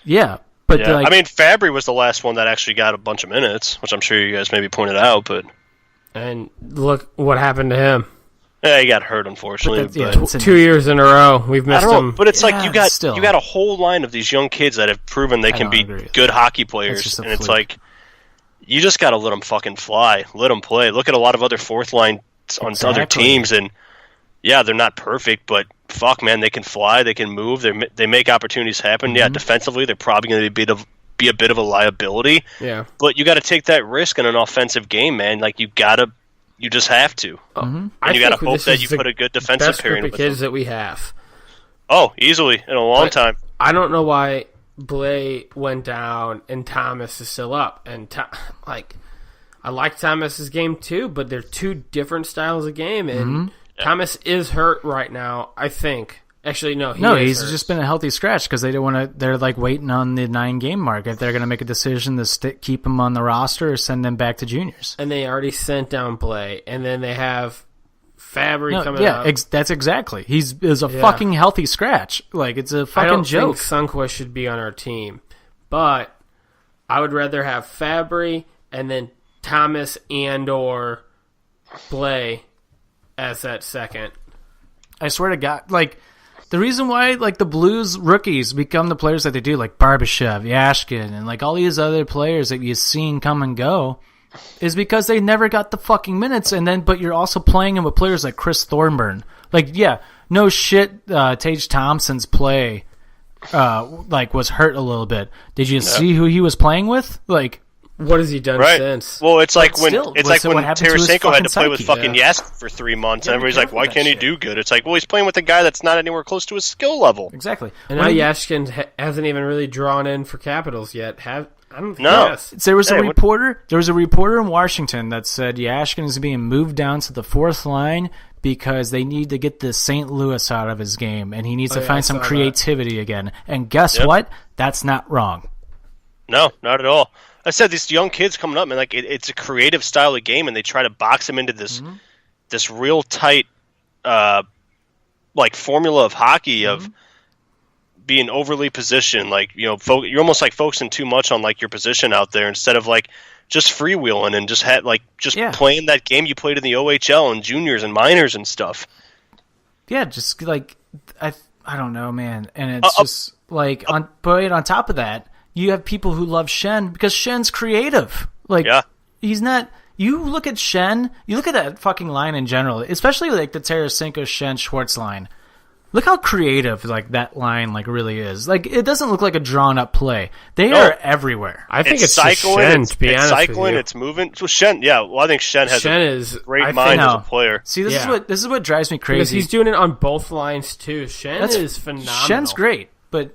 Yeah, but I mean, Fabry was the last one that actually got a bunch of minutes, which I'm sure you guys maybe pointed out. But and look what happened to him. Yeah, he got hurt, unfortunately. But 2 years in a row, we've missed him. But it's like you got a whole line of these young kids that have proven they can be good hockey players, and it's like you just got to let them fucking fly, let them play. Look at a lot of other fourth line on other teams, and yeah, they're not perfect, but fuck, man, they can fly, they can move, they make opportunities happen. Yeah, defensively, they're probably going to be a bit of a liability. Yeah, but you got to take that risk in an offensive game, man. Like you just have to. And you got to hope that you put a good defensive pairing with them. Best group of kids that we have. Oh, easily in a long time. I don't know why Blais went down and Thomas is still up. And I like Thomas's game too, but they're two different styles of game, and Thomas is hurt right now, I think. Actually, no, he's just been a healthy scratch because they don't want to. They're like waiting on the 9-game mark if they're going to make a decision to keep him on the roster or send them back to juniors. And they already sent down Blais, and then they have Fabry coming up. Yeah, that's exactly. He's a fucking healthy scratch. Like it's a fucking joke. I don't think Sundqvist should be on our team, but I would rather have Fabry and then Thomas and/or Blais as that second. I swear to God, like. The reason why, like, the Blues rookies become the players that they do, like Barbashev, Yashkin, and, like, all these other players that you've seen come and go, is because they never got the fucking minutes, but you're also playing them with players like Chris Thornburn. Like, yeah, no shit, Tage Thompson's play, was hurt a little bit. Did you see who he was playing with? Like... What has he done since? Well, it's like when Tarasenko had to play with fucking Yask for 3 months, and everybody's like, "Why can't he do good?" It's like, well, he's playing with a guy that's not anywhere close to his skill level. Exactly. And now Yashkin hasn't even really drawn in for Capitals yet. I don't think no. There was a reporter. There was a reporter in Washington that said Yashkin is being moved down to the fourth line because they need to get the St. Louis out of his game, and he needs to find some creativity again. And guess what? That's not wrong. No, not at all. I said these young kids coming up, man, like it's a creative style of game, and they try to box them into this real tight, formula of hockey of being overly positioned. Like you're almost like focusing too much on like your position out there instead of like just freewheeling and just playing that game you played in the OHL and juniors and minors and stuff. Yeah, just like I don't know, man, and it's just like on top of that. You have people who love Schenn because Schen's creative. He's not... You look at Schenn, you look at that fucking line in general, especially like the Tarasenko, Schenn, Schwartz line. Look how creative like that line like really is. Like it doesn't look like a drawn-up play. They are everywhere. I think it's cycling, Schenn, to be honest cycling, with you. It's moving. So Schenn, I think Schenn has a great mind as a player. See, this is what drives me crazy. Because he's doing it on both lines too. Schenn is phenomenal. Schen's great, but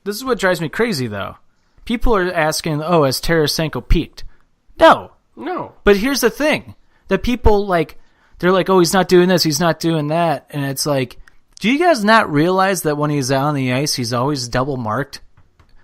this is what drives me crazy though. People are asking, has Tarasenko peaked? No. But here's the thing. That people, they're like, he's not doing this, he's not doing that. And it's like, do you guys not realize that when he's out on the ice, he's always double marked?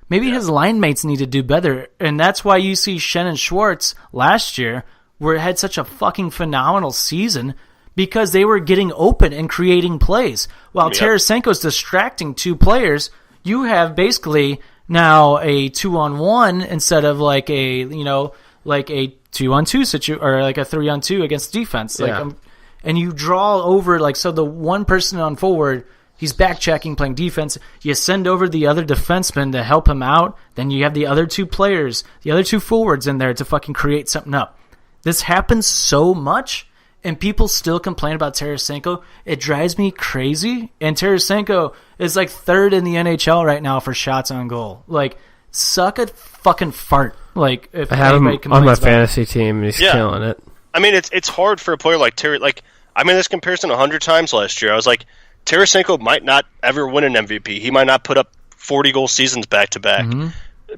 Maybe his line mates need to do better. And that's why you see Schenn and Schwartz last year had such a fucking phenomenal season because they were getting open and creating plays. While Tarasenko's distracting two players, you have basically... now a 2-on-1 instead of like a 2-on-2 situation or like a 3-on-2 against defense. And you draw over so the one person on forward, he's back checking, playing defense. You send over the other defenseman to help him out. Then you have the other two players, the other two forwards in there to fucking create something up. This happens so much. And people still complain about Tarasenko. It drives me crazy. And Tarasenko is like third in the NHL right now for shots on goal. Like, suck a fucking fart. Like, if I have him on my fantasy team, and he's killing it. I mean, it's hard for a player like Terry. Like, I made this comparison 100 times last year. I was like, Tarasenko might not ever win an MVP. He might not put up 40-goal seasons back to back. But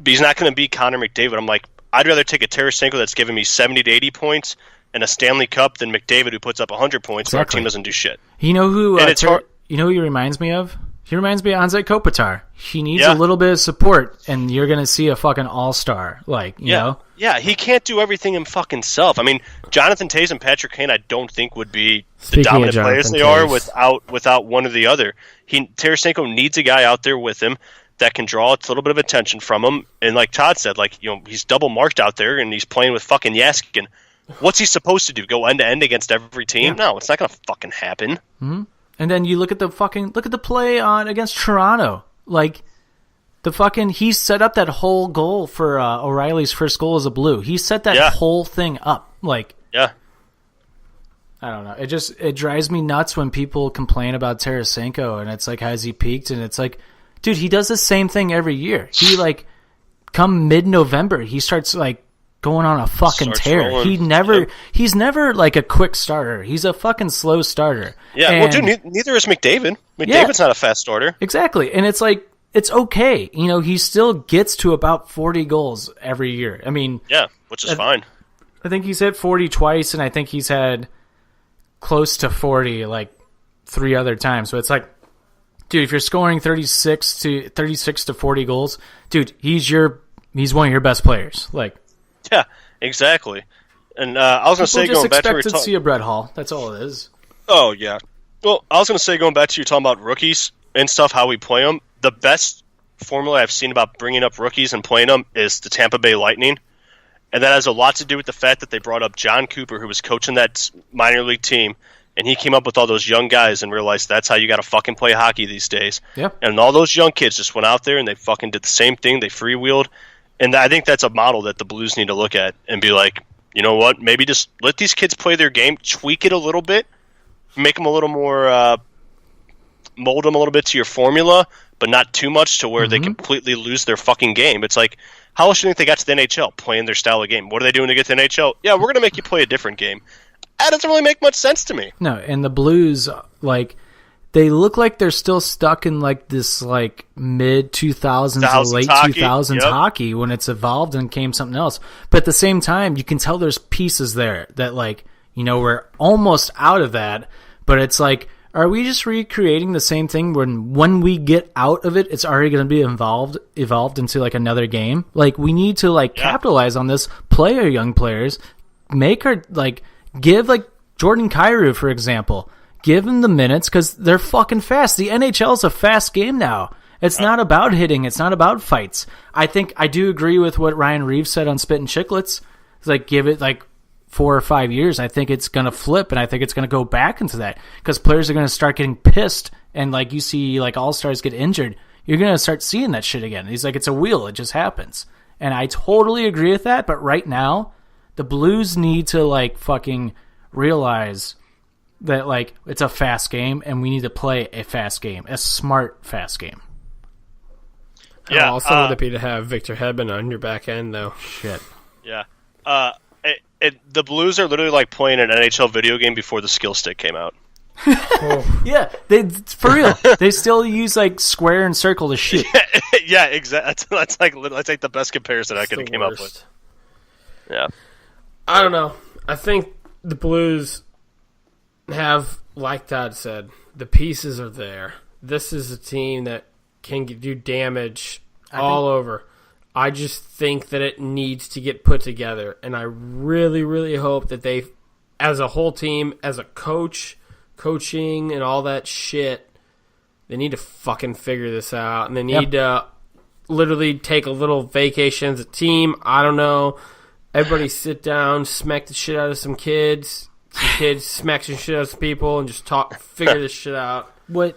he's not going to be Connor McDavid. I'm like, I'd rather take a Tarasenko that's giving me 70 to 80 points and a Stanley Cup than McDavid who puts up 100 points and our team doesn't do shit. You know who? You know who he reminds me of? He reminds me of Anze Kopitar. He needs a little bit of support, and you're going to see a fucking all-star. Like, you know? Yeah, he can't do everything him fucking self. I mean, Jonathan Tays and Patrick Kane, I don't think would be the dominant players they are without one or the other. Tarasenko needs a guy out there with him that can draw a little bit of attention from him. And like Todd said, like, you know, he's double marked out there, and he's playing with fucking Yaskin. What's he supposed to do? Go end to end against every team? Yeah. No, it's not going to fucking happen. Mm-hmm. And then you look at the play on against Toronto. Like, he set up that whole goal for O'Reilly's first goal as a Blue. He set that whole thing up. Like, I don't know. It drives me nuts when people complain about Tarasenko, and it's like, has he peaked? And it's like, dude, he does the same thing every year. He like, come mid-November, he starts like going on a fucking tear. Rolling. He's never like a quick starter. He's a fucking slow starter. Yeah, well, dude, neither is McDavid. McDavid's not a fast starter. Exactly, and it's like, it's okay. You know, he still gets to about 40 goals every year. I mean, which is fine. I think he's hit 40 twice, and I think he's had close to 40 like 3 other times. So it's like, dude, if you're scoring 36 to 40 goals, dude, he's one of your best players. Like, yeah, exactly. And I was going to say, going back to expect to see a Brett Hall. That's all it is. Oh yeah. Well, I was going to say, going back to you talking about rookies and stuff, how we play them. The best formula I've seen about bringing up rookies and playing them is the Tampa Bay Lightning. And that has a lot to do with the fact that they brought up John Cooper, who was coaching that minor league team, and he came up with all those young guys and realized that's how you got to fucking play hockey these days. Yep. And all those young kids just went out there and they fucking did the same thing. They freewheeled. And I think that's a model that the Blues need to look at and be like, you know what, maybe just let these kids play their game, tweak it a little bit, make them a little more, mold them a little bit to your formula, but not too much to where they completely lose their fucking game. It's like, how else do you think they got to the NHL? Playing their style of game. What are they doing to get to the NHL? Yeah, we're going to make you play a different game. That doesn't really make much sense to me. No, and the Blues, like, they look like they're still stuck in like this like mid 2000s or late 2000s hockey when it's evolved and came something else. But at the same time, you can tell there's pieces there that, like, you know, we're almost out of that, but it's like, are we just recreating the same thing when we get out of it, it's already going to be evolved into like another game? Like, we need to like capitalize on this, play our young players, make our like, give like Jordan Kyrou, for example, give him the minutes because they're fucking fast. The NHL is a fast game now. It's not about hitting. It's not about fights. I think I do agree with what Ryan Reeves said on Spit and Chicklets. It's like, give it like 4 or 5 years. I think it's going to flip, and I think it's going to go back into that because players are going to start getting pissed, and like you see like all-stars get injured, you're going to start seeing that shit again. He's like, it's a wheel. It just happens. And I totally agree with that, but right now, the Blues need to like fucking realize that like it's a fast game, and we need to play a fast game, a smart fast game. Yeah. How awesome would it be to have Victor Hedman on your back end, though? Shit. Yeah. The Blues are literally like playing an NHL video game before the skill stick came out. Yeah, for real. They still use like square and circle to shoot. Yeah, exactly. That's like the best comparison I could have came up with. Yeah. I don't know. I think the Blues have, like Todd said, the pieces are there. This is a team that can do damage all over. I just think that it needs to get put together, and I really, really hope that they, as a whole team, as a coaching and all that shit, they need to fucking figure this out, and they need to literally take a little vacation as a team. I don't know. Everybody sit down, smack the shit out of some kids smack some shit out of some people, and just figure this shit out. What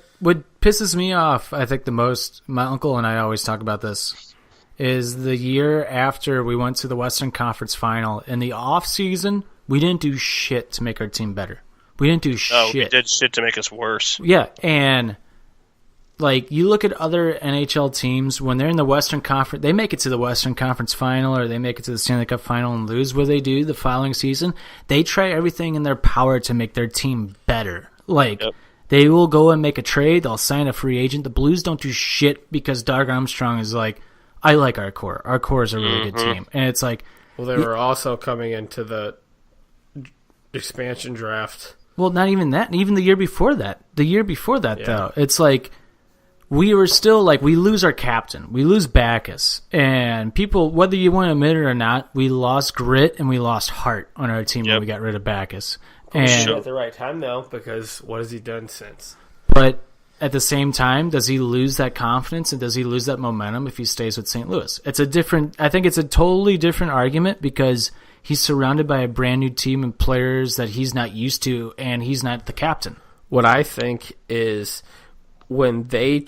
pisses me off, I think the most, my uncle and I always talk about this, is the year after we went to the Western Conference Final. In the off season, we didn't do shit to make our team better. We didn't do shit. Oh, we did shit to make us worse. Yeah, and like you look at other NHL teams when they're in the Western Conference, they make it to the Western Conference Final or they make it to the Stanley Cup Final and lose. What they do the following season, they try everything in their power to make their team better. Like they will go and make a trade. They'll sign a free agent. The Blues don't do shit because Doug Armstrong is like, I like our core. Our core is a really good team. And it's like... Well, they were also coming into the expansion draft. Well, not even that. Even the year before that. Though. It's like, we were still like, we lose our captain, we lose Backus, and people, whether you want to admit it or not, we lost grit and we lost heart on our team when we got rid of Backus. And at the right time though, because what has he done since? But at the same time, does he lose that confidence and does he lose that momentum if he stays with St. Louis? I think it's a totally different argument because he's surrounded by a brand new team and players that he's not used to, and he's not the captain. What I think is when they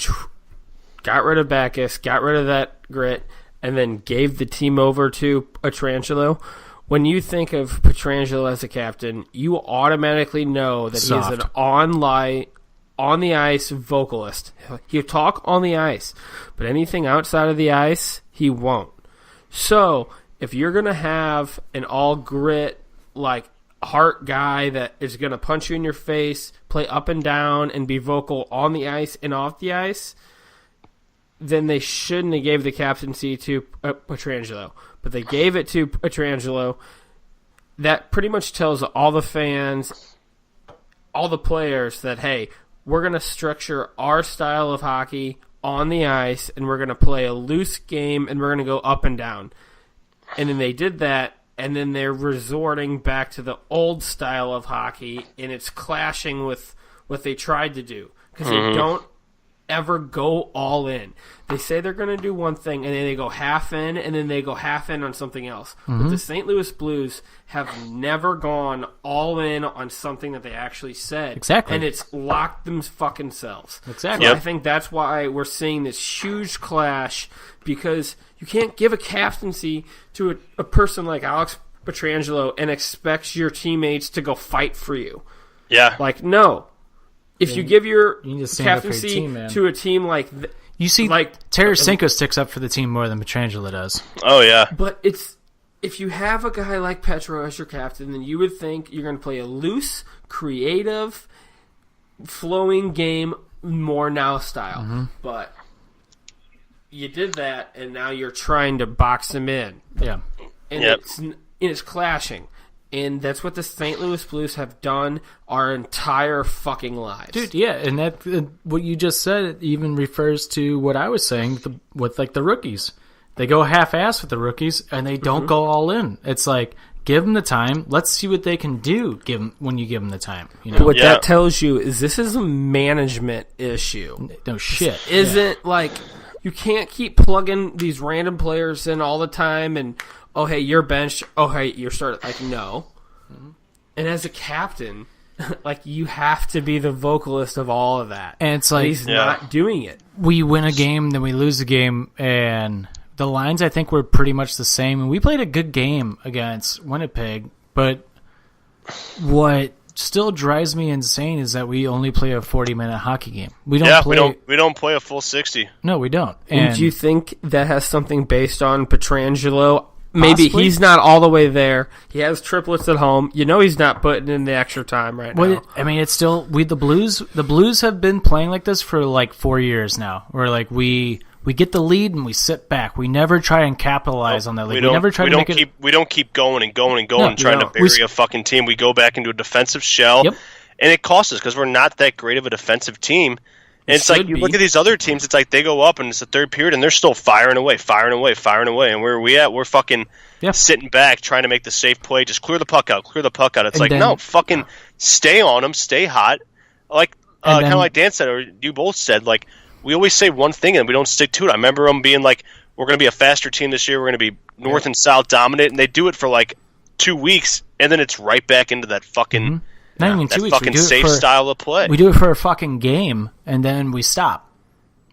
got rid of Backus, got rid of that grit, and then gave the team over to Pietrangelo, when you think of Pietrangelo as a captain, you automatically know that he is an on the ice vocalist. He'll talk on the ice, but anything outside of the ice, he won't. So if you're going to have an all grit, like heart guy that is going to punch you in your face, play up and down, and be vocal on the ice and off the ice, then they shouldn't have gave the captaincy to Pietrangelo. But they gave it to Pietrangelo. That pretty much tells all the fans, all the players that, hey, we're going to structure our style of hockey on the ice, and we're going to play a loose game, and we're going to go up and down. And then they did that, and then they're resorting back to the old style of hockey, and it's clashing with what they tried to do because they don't ever go all in. They say they're going to do one thing, and then they go half in, and then they go half in on something else. But the St. Louis Blues have never gone all in on something that they actually said. Exactly. And it's locked them fucking selves. Exactly. So I think that's why we're seeing this huge clash, because you can't give a captaincy to a person like Alex Pietrangelo and expect your teammates to go fight for you. Yeah. Like, no. If you give your captaincy team, to a team like you see, like Tarasenko sticks up for the team more than Pietrangelo does. Oh, yeah. But if you have a guy like Petro as your captain, then you would think you're going to play a loose, creative, flowing game, more now style. But you did that, and now you're trying to box him in. Yeah. And it's clashing. And that's what the St. Louis Blues have done our entire fucking lives. Dude, yeah, and that what you just said even refers to what I was saying with like the rookies. They go half-ass with the rookies, and they don't go all in. It's like, give them the time. Let's see what they can do when you give them the time. You know? But what that tells you is this is a management issue. No shit. Isn't like you can't keep plugging these random players in all the time and, oh, hey, you're benched. Oh, hey, you're started. Like, no. And as a captain, like, you have to be the vocalist of all of that. And it's like, he's not doing it. We win a game, then we lose a game, and the lines, I think, were pretty much the same. And we played a good game against Winnipeg, but what still drives me insane is that we only play a 40-minute hockey game. We don't play a full 60. No, we don't. And do you think that has something based on Pietrangelo? Maybe Possibly. he's not all the way there. He has triplets at home. You know he's not putting in the extra time right now. I mean, it's still the Blues have been playing like this for like 4 years now. Where like we get the lead and we sit back. We never try and capitalize on that lead. We don't keep going and trying to bury a fucking team. We go back into a defensive shell, and it costs us because we're not that great of a defensive team. And it's like, you look at these other teams, it's like they go up and it's the third period and they're still firing away. And where are we at? We're fucking sitting back trying to make the safe play. Just clear the puck out. It's like, no, fucking stay on them, stay hot. Like, kind of like Dan said, or you both said, like, we always say one thing and we don't stick to it. I remember them being like, we're going to be a faster team this year. We're going to be north and south dominant. And they do it for like 2 weeks and then it's right back into that fucking... Not even 2 weeks. Fucking safe style of play. We do it for a fucking game, and then we stop.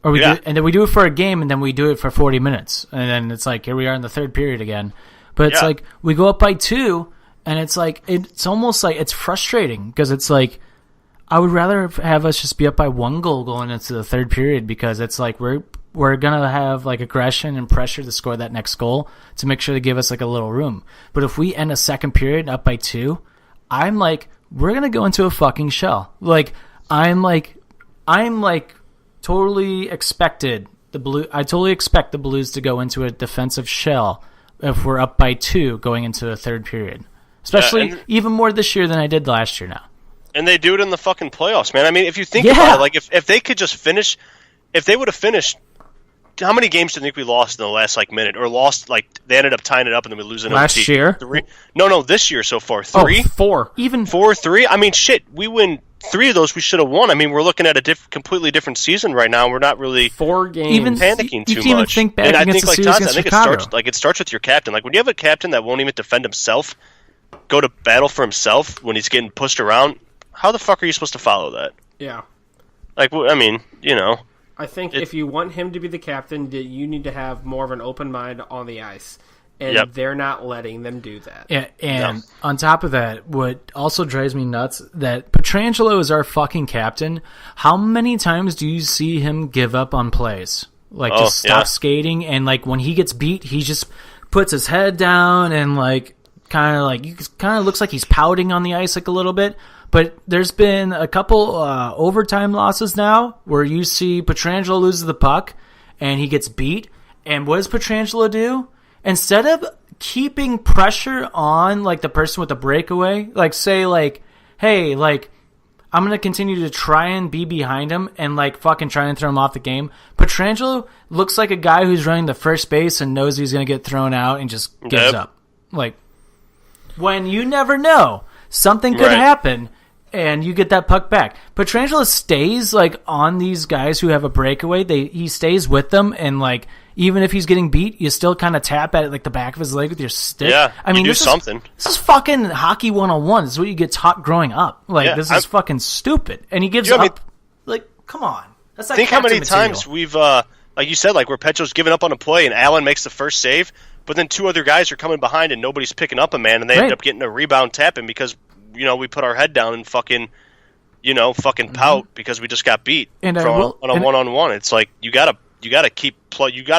Or and then we do it for a game, and then we do it for 40 minutes. And then it's like, here we are in the third period again. But it's like, we go up by 2, and it's like, it's almost like, it's frustrating, because it's like, I would rather have us just be up by 1 goal going into the third period, because it's like, we're going to have like aggression and pressure to score that next goal to make sure to give us like a little room. But if we end a second period up by 2, I'm like, we're going to go into a fucking shell. Like, I'm totally expected I totally expect the Blues to go into a defensive shell if we're up by 2 going into a third period. Especially even more this year than I did last year now. And they do it in the fucking playoffs, man. I mean, if you think about it, like if they could just finish if they would have finished, how many games do you think we lost in the last minute, or lost they ended up tying it up and then we lose in last OT? year? 3? No, this year so far 3, 4, even 4-3. I mean, shit, we win 3 of those. We should have won. I mean, we're looking at a completely different season right now. We're not really 4 games even panicking too much. Even think back and I against think, the like series Todd, I against think it starts with your captain. Like when you have a captain that won't even defend himself, go to battle for himself when he's getting pushed around. How the fuck are you supposed to follow that? Yeah. Like, I mean, I think if you want him to be the captain, you need to have more of an open mind on the ice. And they're not letting them do that. Yeah, and on top of that, what also drives me nuts, that Pietrangelo is our fucking captain. How many times do you see him give up on plays? Just stop skating, and when he gets beat, he just puts his head down and kind of looks like he's pouting on the ice a little bit. But there's been a couple overtime losses now where you see Pietrangelo loses the puck and he gets beat. And what does Pietrangelo do? Instead of keeping pressure on the person with the breakaway, hey, I'm going to continue to try and be behind him and fucking try and throw him off the game. Pietrangelo looks like a guy who's running the first base and knows he's going to get thrown out and just gives up. When you never know, something could happen. And you get that puck back. Pietrangelo stays on these guys who have a breakaway. He stays with them, and even if he's getting beat, you still kind of tap at the back of his leg with your stick. Yeah, I mean, this something. This is fucking hockey 101. This is what you get taught growing up. This is fucking stupid. And he gives up. Come on. That's think how many times we've, like you said, where Petro's giving up on a play and Allen makes the first save, but then 2 other guys are coming behind and nobody's picking up a man, and they end up getting a rebound tapping because we put our head down and fucking pout because we just got beat on a one-on-one. It's you gotta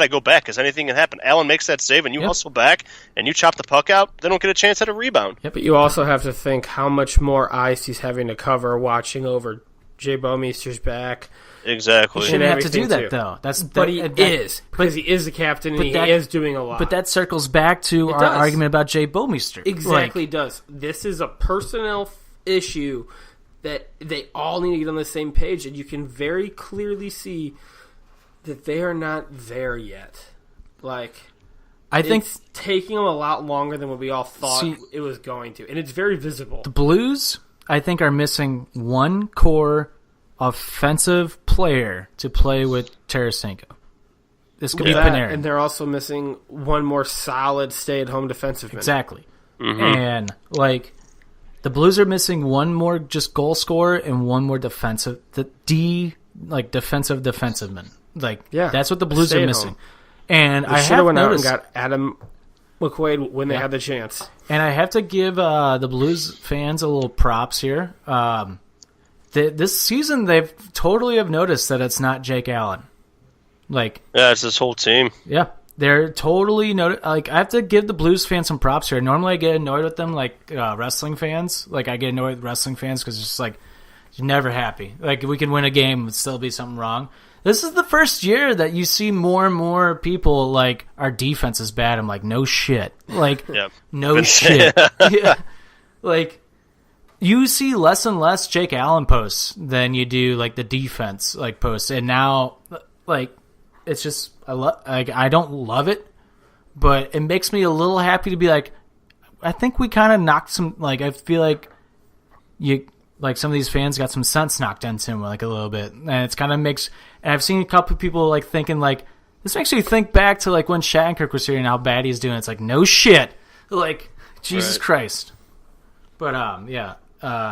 go back because anything can happen. Allen makes that save and you hustle back and you chop the puck out. They don't get a chance at a rebound. Yeah, but you also have to think how much more ice he's having to cover watching over Jay Bouwmeester's back. Exactly. He shouldn't have to do that though. But he is because he is the captain and he is doing a lot. But that circles back to our argument about Jay Bouwmeester. Exactly, does. This is a personnel issue that they all need to get on the same page, and you can very clearly see that they are not there yet. I think it's taking them a lot longer than what we all thought it was going to, and it's very visible. The Blues, I think, are missing one core offensive player to play with Tarasenko. This could be Panarin. And they're also missing one more solid stay-at-home defenseman. Exactly. Mm-hmm. And, the Blues are missing one more just goal scorer and one more defensive defenseman. That's what the Blues are missing. And I have went noticed, out and got Adam McQuaid when they had the chance. And I have to give the Blues fans a little props here. This season, they've totally have noticed that it's not Jake Allen. It's this whole team. Yeah, they're totally I have to give the Blues fans some props here. Normally, I get annoyed with them, wrestling fans. I get annoyed with wrestling fans because it's just you're never happy. We can win a game and still be something wrong. This is the first year that you see more and more people our defense is bad. I'm no shit. No shit. Yeah. You see less and less Jake Allen posts than you do the defense posts, and now it's just I don't love it, but it makes me a little happy to be I think we kind of knocked some I feel you some of these fans got some sense knocked into him a little bit, and it's kind of makes. And I've seen a couple of people thinking this makes me think back to when Shattenkirk was here and how bad he's doing. It's no shit, Jesus Christ. But yeah.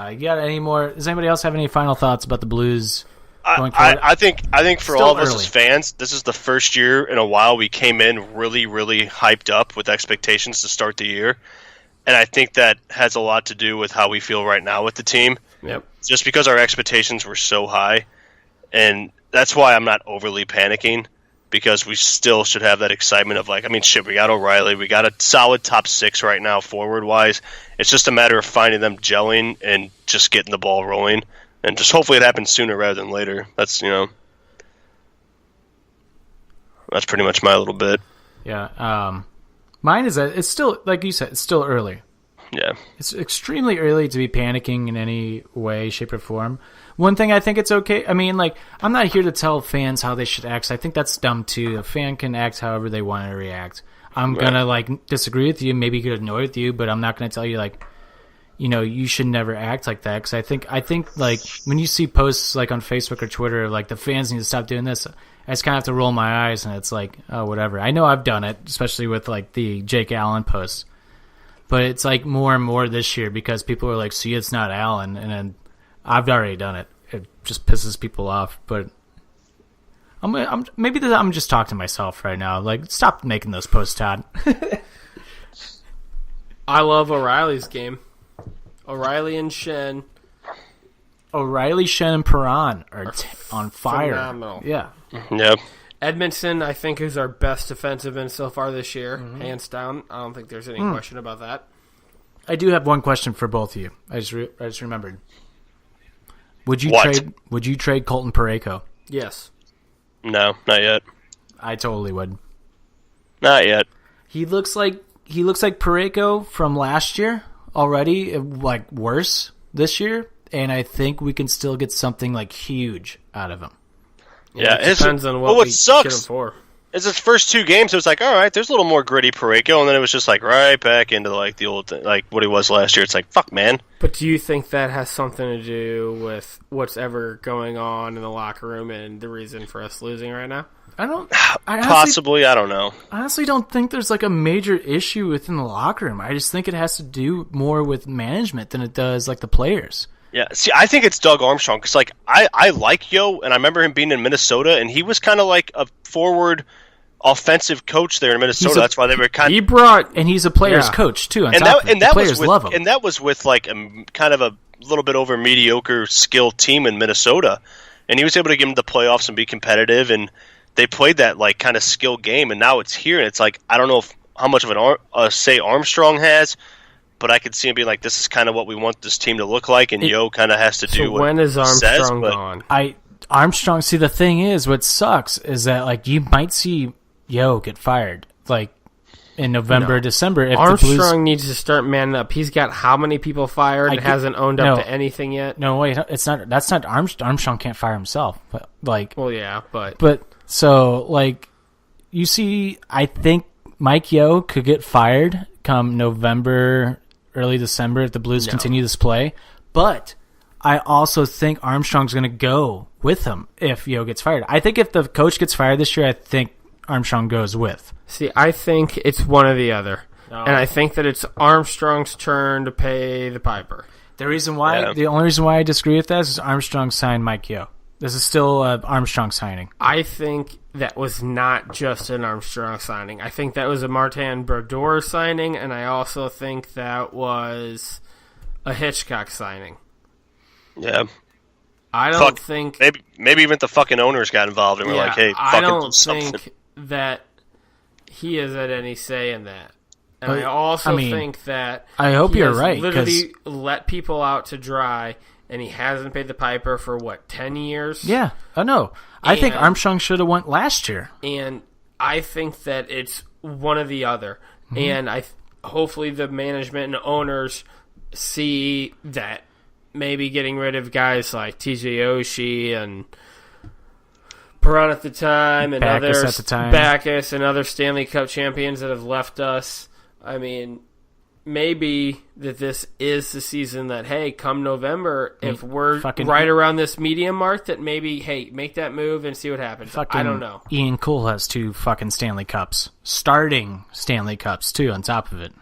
You got any more? Does anybody else have any final thoughts about the Blues going forward? I think for all of us as fans, this is the first year in a while we came in really, really hyped up with expectations to start the year. And I think that has a lot to do with how we feel right now with the team. Yep. Just because our expectations were so high. And that's why I'm not overly panicking, because we still should have that excitement of we got O'Reilly, we got a solid top 6 right now forward-wise. It's just a matter of finding them gelling and just getting the ball rolling. And just hopefully it happens sooner rather than later. That's, that's pretty much my little bit. Yeah. Mine is that it's still, like you said, it's still early. Yeah. It's extremely early to be panicking in any way, shape, or form. One thing I think it's okay. I mean, like, I'm not here to tell fans how they should act. I think that's dumb, too. A fan can act however they want to react. I'm going to, like, disagree with you, maybe get annoyed with you, but I'm not going to tell you, like, you know, you should never act like that. Because I think, like, when you see posts, like, on Facebook or Twitter, like, the fans need to stop doing this, I just kind of have to roll my eyes, and it's like, oh, whatever. I know I've done it, especially with, like, the Jake Allen posts. But it's, like, more and more this year because people are like, see, it's not Allen, and then I've already done it. It just pisses people off, but I'm just talking to myself right now. Like, stop making those posts, Todd. I love O'Reilly's game. O'Reilly and Shen. O'Reilly, Shen, and Perron are on fire. Phenomenal. Yeah. Yep. Edmondson, I think, is our best defensive end so far this year, hands down. I don't think there's any question about that. I do have one question for both of you. I just remembered. Would you trade Colton Parayko? Yes. No, not yet. I totally would. Not yet. He looks like Parayko from last year already, like worse this year, and I think we can still get something like huge out of him. Yeah, it depends on what we sucks get him for. is his first two games, it was like, all right, there's a little more gritty Parayko, and then it was just like right back into like the old, like what he was last year. It's like, fuck, man. But do you think that has something to do with what's ever going on in the locker room and the reason for us losing right now? I Possibly, I don't know. I honestly don't think there's like a major issue within the locker room. I just think it has to do more with management than it does like the players. Yeah, see, I think it's Doug Armstrong because, like, I like Yo, and I remember him being in Minnesota, and he was kind of like a forward offensive coach there in Minnesota. That's why they were kind of... And he's a player's coach, too, and that players love him. And that was with, like, a kind of a little bit over mediocre skill team in Minnesota. And he was able to get them to the playoffs and be competitive, and they played that, like, kind of skill game, and now it's here, and it's like, I don't know how much of a say Armstrong has, but I could see him being like, this is kind of what we want this team to look like, and Yo kind of has to do what when is Armstrong gone? Armstrong, see, the thing is, what sucks is that, like, you might see Yo get fired, like, in November, December. If Armstrong needs to start manning up. He's got how many people fired and hasn't owned up to anything yet? No, wait, it's not. That's not Armstrong. Armstrong can't fire himself. But, like, well, yeah, but so, like, you see, I think Mike Yo could get fired come November, early December if the Blues continue this play. But I also think Armstrong's going to go with him if Yo gets fired. I think if the coach gets fired this year, I think Armstrong goes with. See, I think it's one or the other. Oh. And I think that it's Armstrong's turn to pay the piper. The only reason why I disagree with that is Armstrong signed Mike Yo. This is still Armstrong signing. I think that was not just an Armstrong signing. I think that was a Martin Brodeur signing, and I also think that was a Hitchcock signing. Yeah. I don't think... Maybe even the fucking owners got involved and were like, hey, I don't do something. think that he has had any say in that. And I also think that I hope you're right. Literally let people out to dry, and he hasn't paid the piper for 10 years? Yeah, I know. I think Armstrong should have went last year. And I think that it's one or the other. Mm-hmm. And hopefully the management and owners see that maybe getting rid of guys like TJ Oshie and Perron at the time and Backus and other Stanley Cup champions that have left us. I mean, maybe that this is the season that, hey, come November, if we're right around this medium mark, that maybe, hey, make that move and see what happens. I don't know. Ian Cole has 2 fucking Stanley Cups. Starting Stanley Cups, too, on top of it.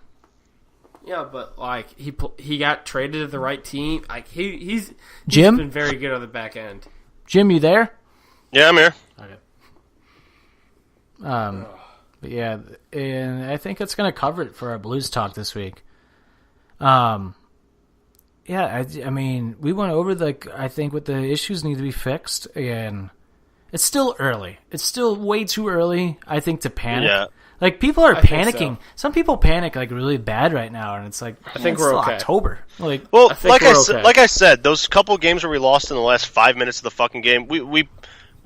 Yeah, but, like, he got traded to the right team. Like, he's been very good on the back end. Jim, you there? Yeah, I'm here. Okay. But yeah, and I think it's going to cover it for our Blues talk this week. Yeah, I mean, we went over I think what the issues need to be fixed, and it's still early. It's still way too early, I think, to panic. Yeah. Like, people are panicking. So. Some people panic like really bad right now, and it's like, I think we're okay. October. Like, well, like I said, those couple games where we lost in the last 5 minutes of the fucking game, we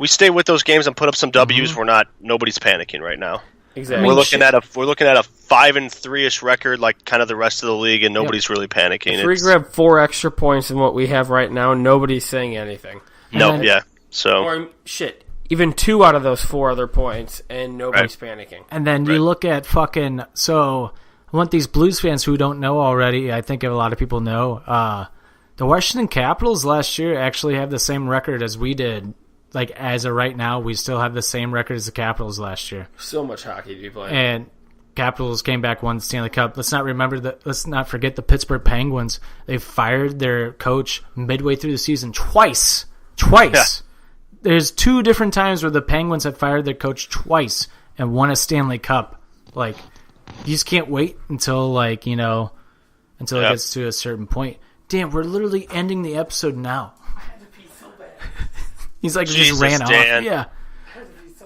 stay with those games and put up some W's. Mm-hmm. Nobody's panicking right now. Exactly. We're looking at a 5-3ish record, like kind of the rest of the league, and nobody's really panicking. If we grab 4 extra points than what we have right now, nobody's saying anything. No, yeah. So, or shit, even 2 out of those 4 other points, and nobody's panicking. And then you look at fucking. So I want these Blues fans who don't know already. I think a lot of people know. The Washington Capitals last year actually have the same record as we did. Like, as of right now, we still have the same record as the Capitals last year. So much hockey to be playing. And Capitals came back, won the Stanley Cup. Let's not forget the Pittsburgh Penguins. They fired their coach midway through the season twice. Yeah. There's 2 different times where the Penguins have fired their coach twice and won a Stanley Cup. Like, you just can't wait until it gets to a certain point. Damn, we're literally ending the episode now. He's like, Jesus, just ran Dan. off. Yeah.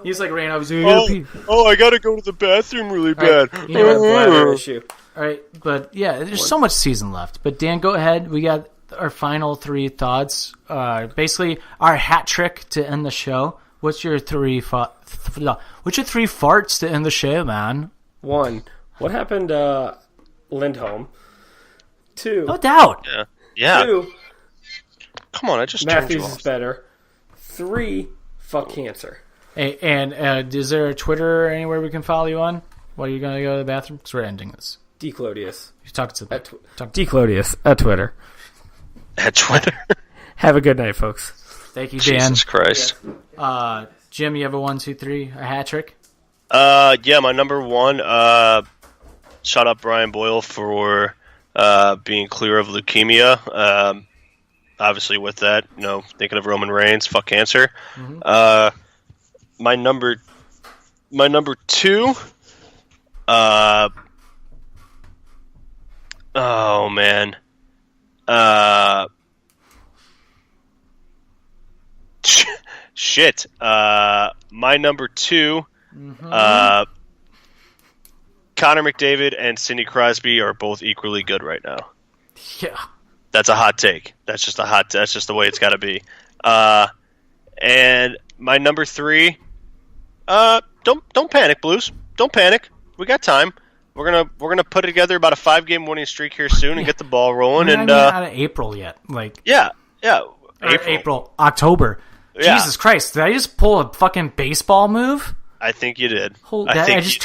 He's like, ran off. He's I gotta go to the bathroom really bad. Right. You know, bladder issue. All right, but yeah, there's so much season left. But Dan, go ahead. We got our final 3 thoughts. Basically, our hat trick to end the show. What's your 3 farts to end the show, man? 1, what happened to Lindholm? 2, no doubt. Yeah. 2, come on, I just turned you Matthews off. is better. 3, fuck cancer. Hey, and is there a Twitter or anywhere we can follow you on while you're going to go to the bathroom? Because we're ending this. D. Clodius. You talk to D. Clodius at Twitter. At Twitter. Have a good night, folks. Thank you, Dan. Jesus Christ. Jim, you have a 1, 2, 3, a hat trick? Yeah, my number 1, shout out Brian Boyle for being clear of leukemia. Obviously with that, thinking of Roman Reigns, fuck cancer. Mm-hmm. My number 2, oh man, shit. My number 2, Connor McDavid and Sidney Crosby are both equally good right now. Yeah. That's a hot take. That's just the way it's got to be. And my number 3, don't panic, Blues. Don't panic. We got time. We're gonna put together about a 5-game winning streak here soon and get the ball rolling. We're not even out of April yet. October. Yeah. Jesus Christ! Did I just pull a fucking baseball move? I think you did. Did I just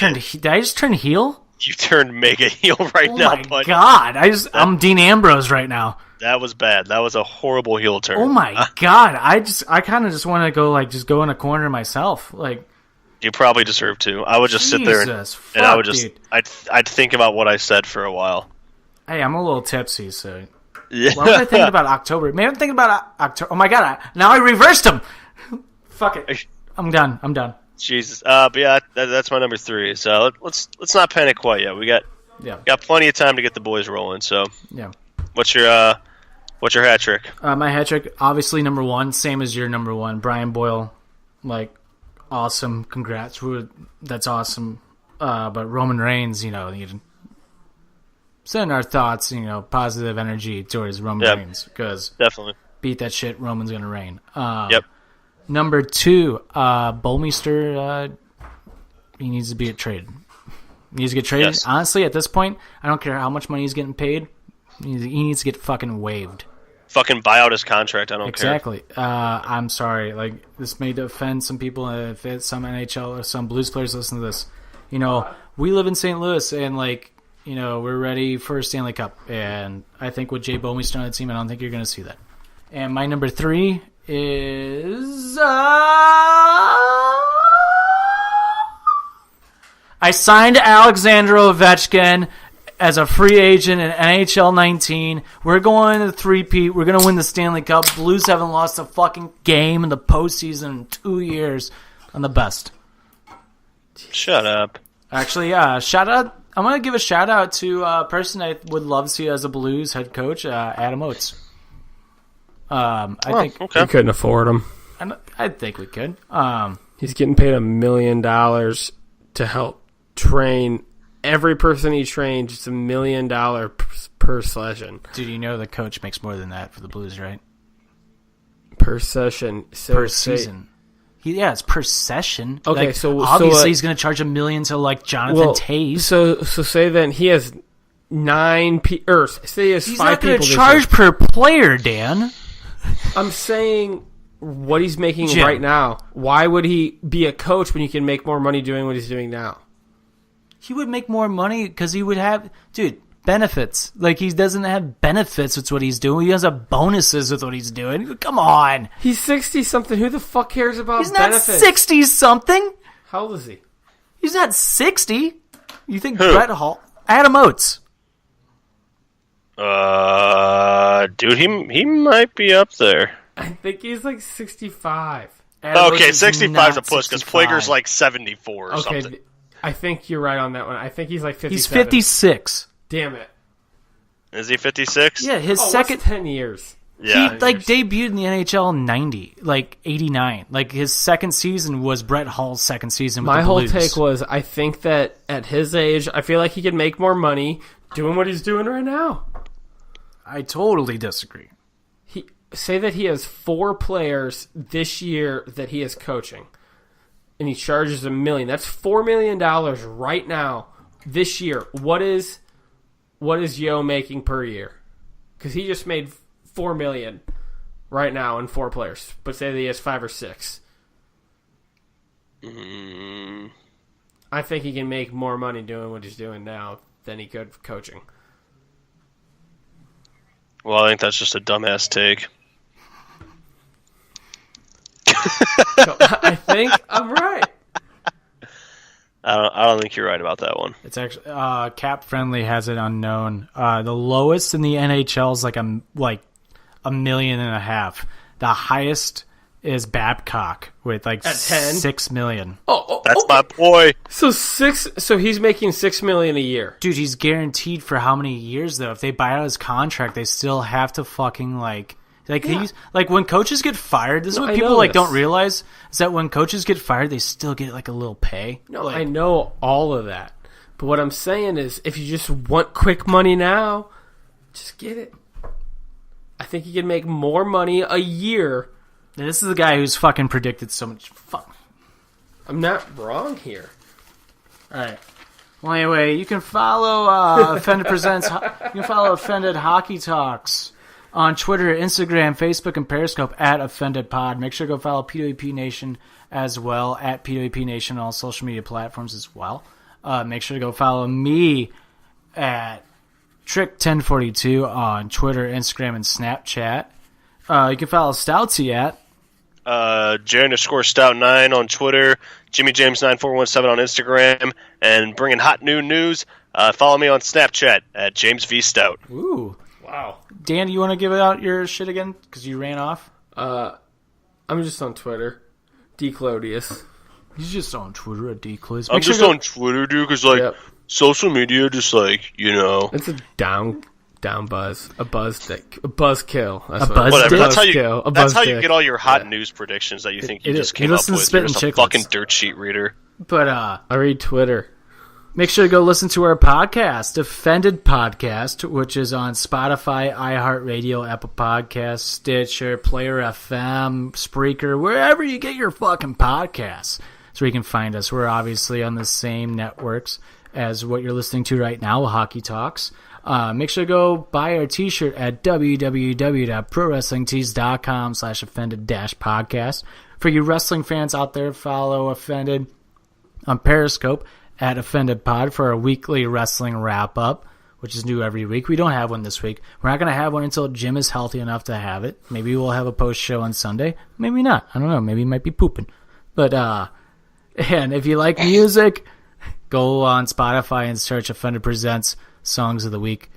turn heel? You turned mega heel right now, bud. Oh my god! I'm Dean Ambrose right now. That was bad. That was a horrible heel turn. Oh my god! I kind of just want to go go in a corner myself. Like, you probably deserve to. I would just sit there and I would just I'd think about what I said for a while. Hey, I'm a little tipsy, so. Yeah. Why was I thinking about October? Maybe I'm thinking about October. Oh my god! Now I reversed him. Fuck it. I'm done. Jesus. But yeah, that's my number 3. So let's not panic quite yet. We got plenty of time to get the boys rolling. So yeah. What's your hat trick? My hat trick, obviously number 1, same as your number 1, Brian Boyle. Like, awesome. Congrats. That's awesome. But Roman Reigns, send our thoughts, positive energy towards Roman Reigns, because definitely beat that shit. Roman's gonna reign. Yep. Number 2, Bolmeister, he needs to get traded. He needs to get traded. Yes. Honestly, at this point, I don't care how much money he's getting paid. He needs to get fucking waived. Fucking buy out his contract. I don't care. Exactly. I'm sorry. Like, this may offend some people. If it's some NHL or some Blues players listen to this, we live in St. Louis, and we're ready for a Stanley Cup. And I think with Jay Bolmeister on the team, I don't think you're going to see that. And my number 3 is I signed Alexander Ovechkin as a free agent in NHL 19. We're going to the 3-peat. We're going to win the Stanley Cup. Blues haven't lost a fucking game in the postseason in 2 years. I'm the best. Shut up. Actually, shout out. I'm going to give a shout out to a person I would love to see as a Blues head coach, Adam Oates. I think we couldn't afford him. I think we could. He's getting paid $1 million to help train every person he trains. It's $1 million per session. Dude, the coach makes more than that for the Blues, right? Per session. So per season. It's per session. Okay, like, so obviously he's going to charge $1 million to like Jonathan Taze. So say then he has 9 or say he has he's 5 not going people. to charge per player, Dan. I'm saying what he's making right now. Why would he be a coach when he can make more money doing what he's doing now? He would make more money because he would have, benefits. Like, he doesn't have benefits with what he's doing. He doesn't have bonuses with what he's doing. Come on. He's 60-something. Who the fuck cares about benefits? He's not 60-something. How old is he? He's not 60. You think Brett Hall? Adam Oates. Dude, he might be up there. I think he's like 65. Okay, 65 is a push because Plager's like 74 or something. I think you're right on that one. I think he's like 57. He's 56. Damn it. Is he 56? Yeah, his second 10 years. Yeah. He debuted in the NHL in 90, like 89. Like his second season was Brett Hall's second season with the Blues. My whole take was I think that at his age, I feel like he can make more money doing what he's doing right now. I totally disagree. Say that he has 4 players this year that he is coaching, and he charges $1 million. That's $4 million right now this year. What is Yo making per year? Because he just made $4 million right now in 4 players. But say that he has 5 or 6. I think he can make more money doing what he's doing now than he could coaching. Well, I think that's just a dumbass take. I think I'm right. I don't think you're right about that one. It's actually Cap Friendly has it unknown. The lowest in the NHL is like $1.5 million. The highest is Babcock with like at 10? $6 million. That's my boy. So he's making $6 million a year. Dude, he's guaranteed for how many years though? If they buy out his contract, they still have to fucking he's like when coaches get fired. This is what people don't realize is that when coaches get fired, they still get like a little pay. No, I know all of that, but what I'm saying is, if you just want quick money now, just get it. I think you can make more money a year. And this is the guy who's fucking predicted so much. Fuck. I'm not wrong here. All right. Well, anyway, you can follow Offended Presents. You can follow Offended Hockey Talks on Twitter, Instagram, Facebook, and Periscope at OffendedPod. Make sure to go follow PWP Nation as well at PWP Nation on all social media platforms as well. Make sure to go follow me at Trick1042 on Twitter, Instagram, and Snapchat. You can follow Stoutsy at J_Stout9 on Twitter, JimmyJames9417 on Instagram, and bringing hot new news. Follow me on Snapchat at JamesVStout. Ooh. Wow. Dan, you want to give out your shit again? Because you ran off? I'm just on Twitter. Clodius. He's just on Twitter at Clodius. I'm just on Twitter, dude, because, social media just, It's a down buzz. A buzzkill. Whatever. That's how you get all your hot news predictions that you think you just came up with. You're just a fucking dirt sheet reader. But, I read Twitter. Make sure to go listen to our podcast, Offended Podcast, which is on Spotify, iHeartRadio, Apple Podcasts, Stitcher, Player FM, Spreaker, wherever you get your fucking podcasts. So you can find us. We're obviously on the same networks as what you're listening to right now, Hockey Talks. Make sure to go buy our t-shirt at www.prowrestlingtees.com/offended-podcast. For you wrestling fans out there, follow Offended on Periscope at Offended Pod for our weekly wrestling wrap-up, which is new every week. We don't have one this week. We're not going to have one until Jim is healthy enough to have it. Maybe we'll have a post-show on Sunday. Maybe not. I don't know. Maybe he might be pooping. But, and if you like music, go on Spotify and search Offended Presents Songs of the Week.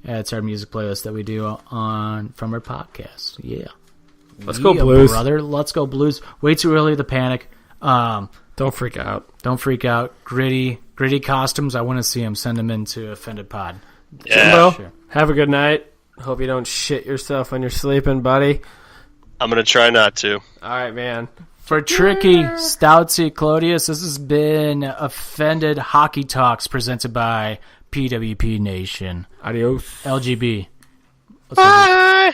It's our music playlist that we do from our podcast. Yeah. Let's go Blues. Brother. Let's go Blues. Way too early to panic. Don't freak out. Don't freak out. Gritty costumes. I want to see them. Send them into Offended Pod. Yeah. Jimbo, sure. Have a good night. Hope you don't shit yourself when you're sleeping, buddy. I'm going to try not to. All right, man. For Tricky, Stoutsy, Clodius, this has been Offended Hockey Talks presented by PWP Nation. Adios. LGB. Bye.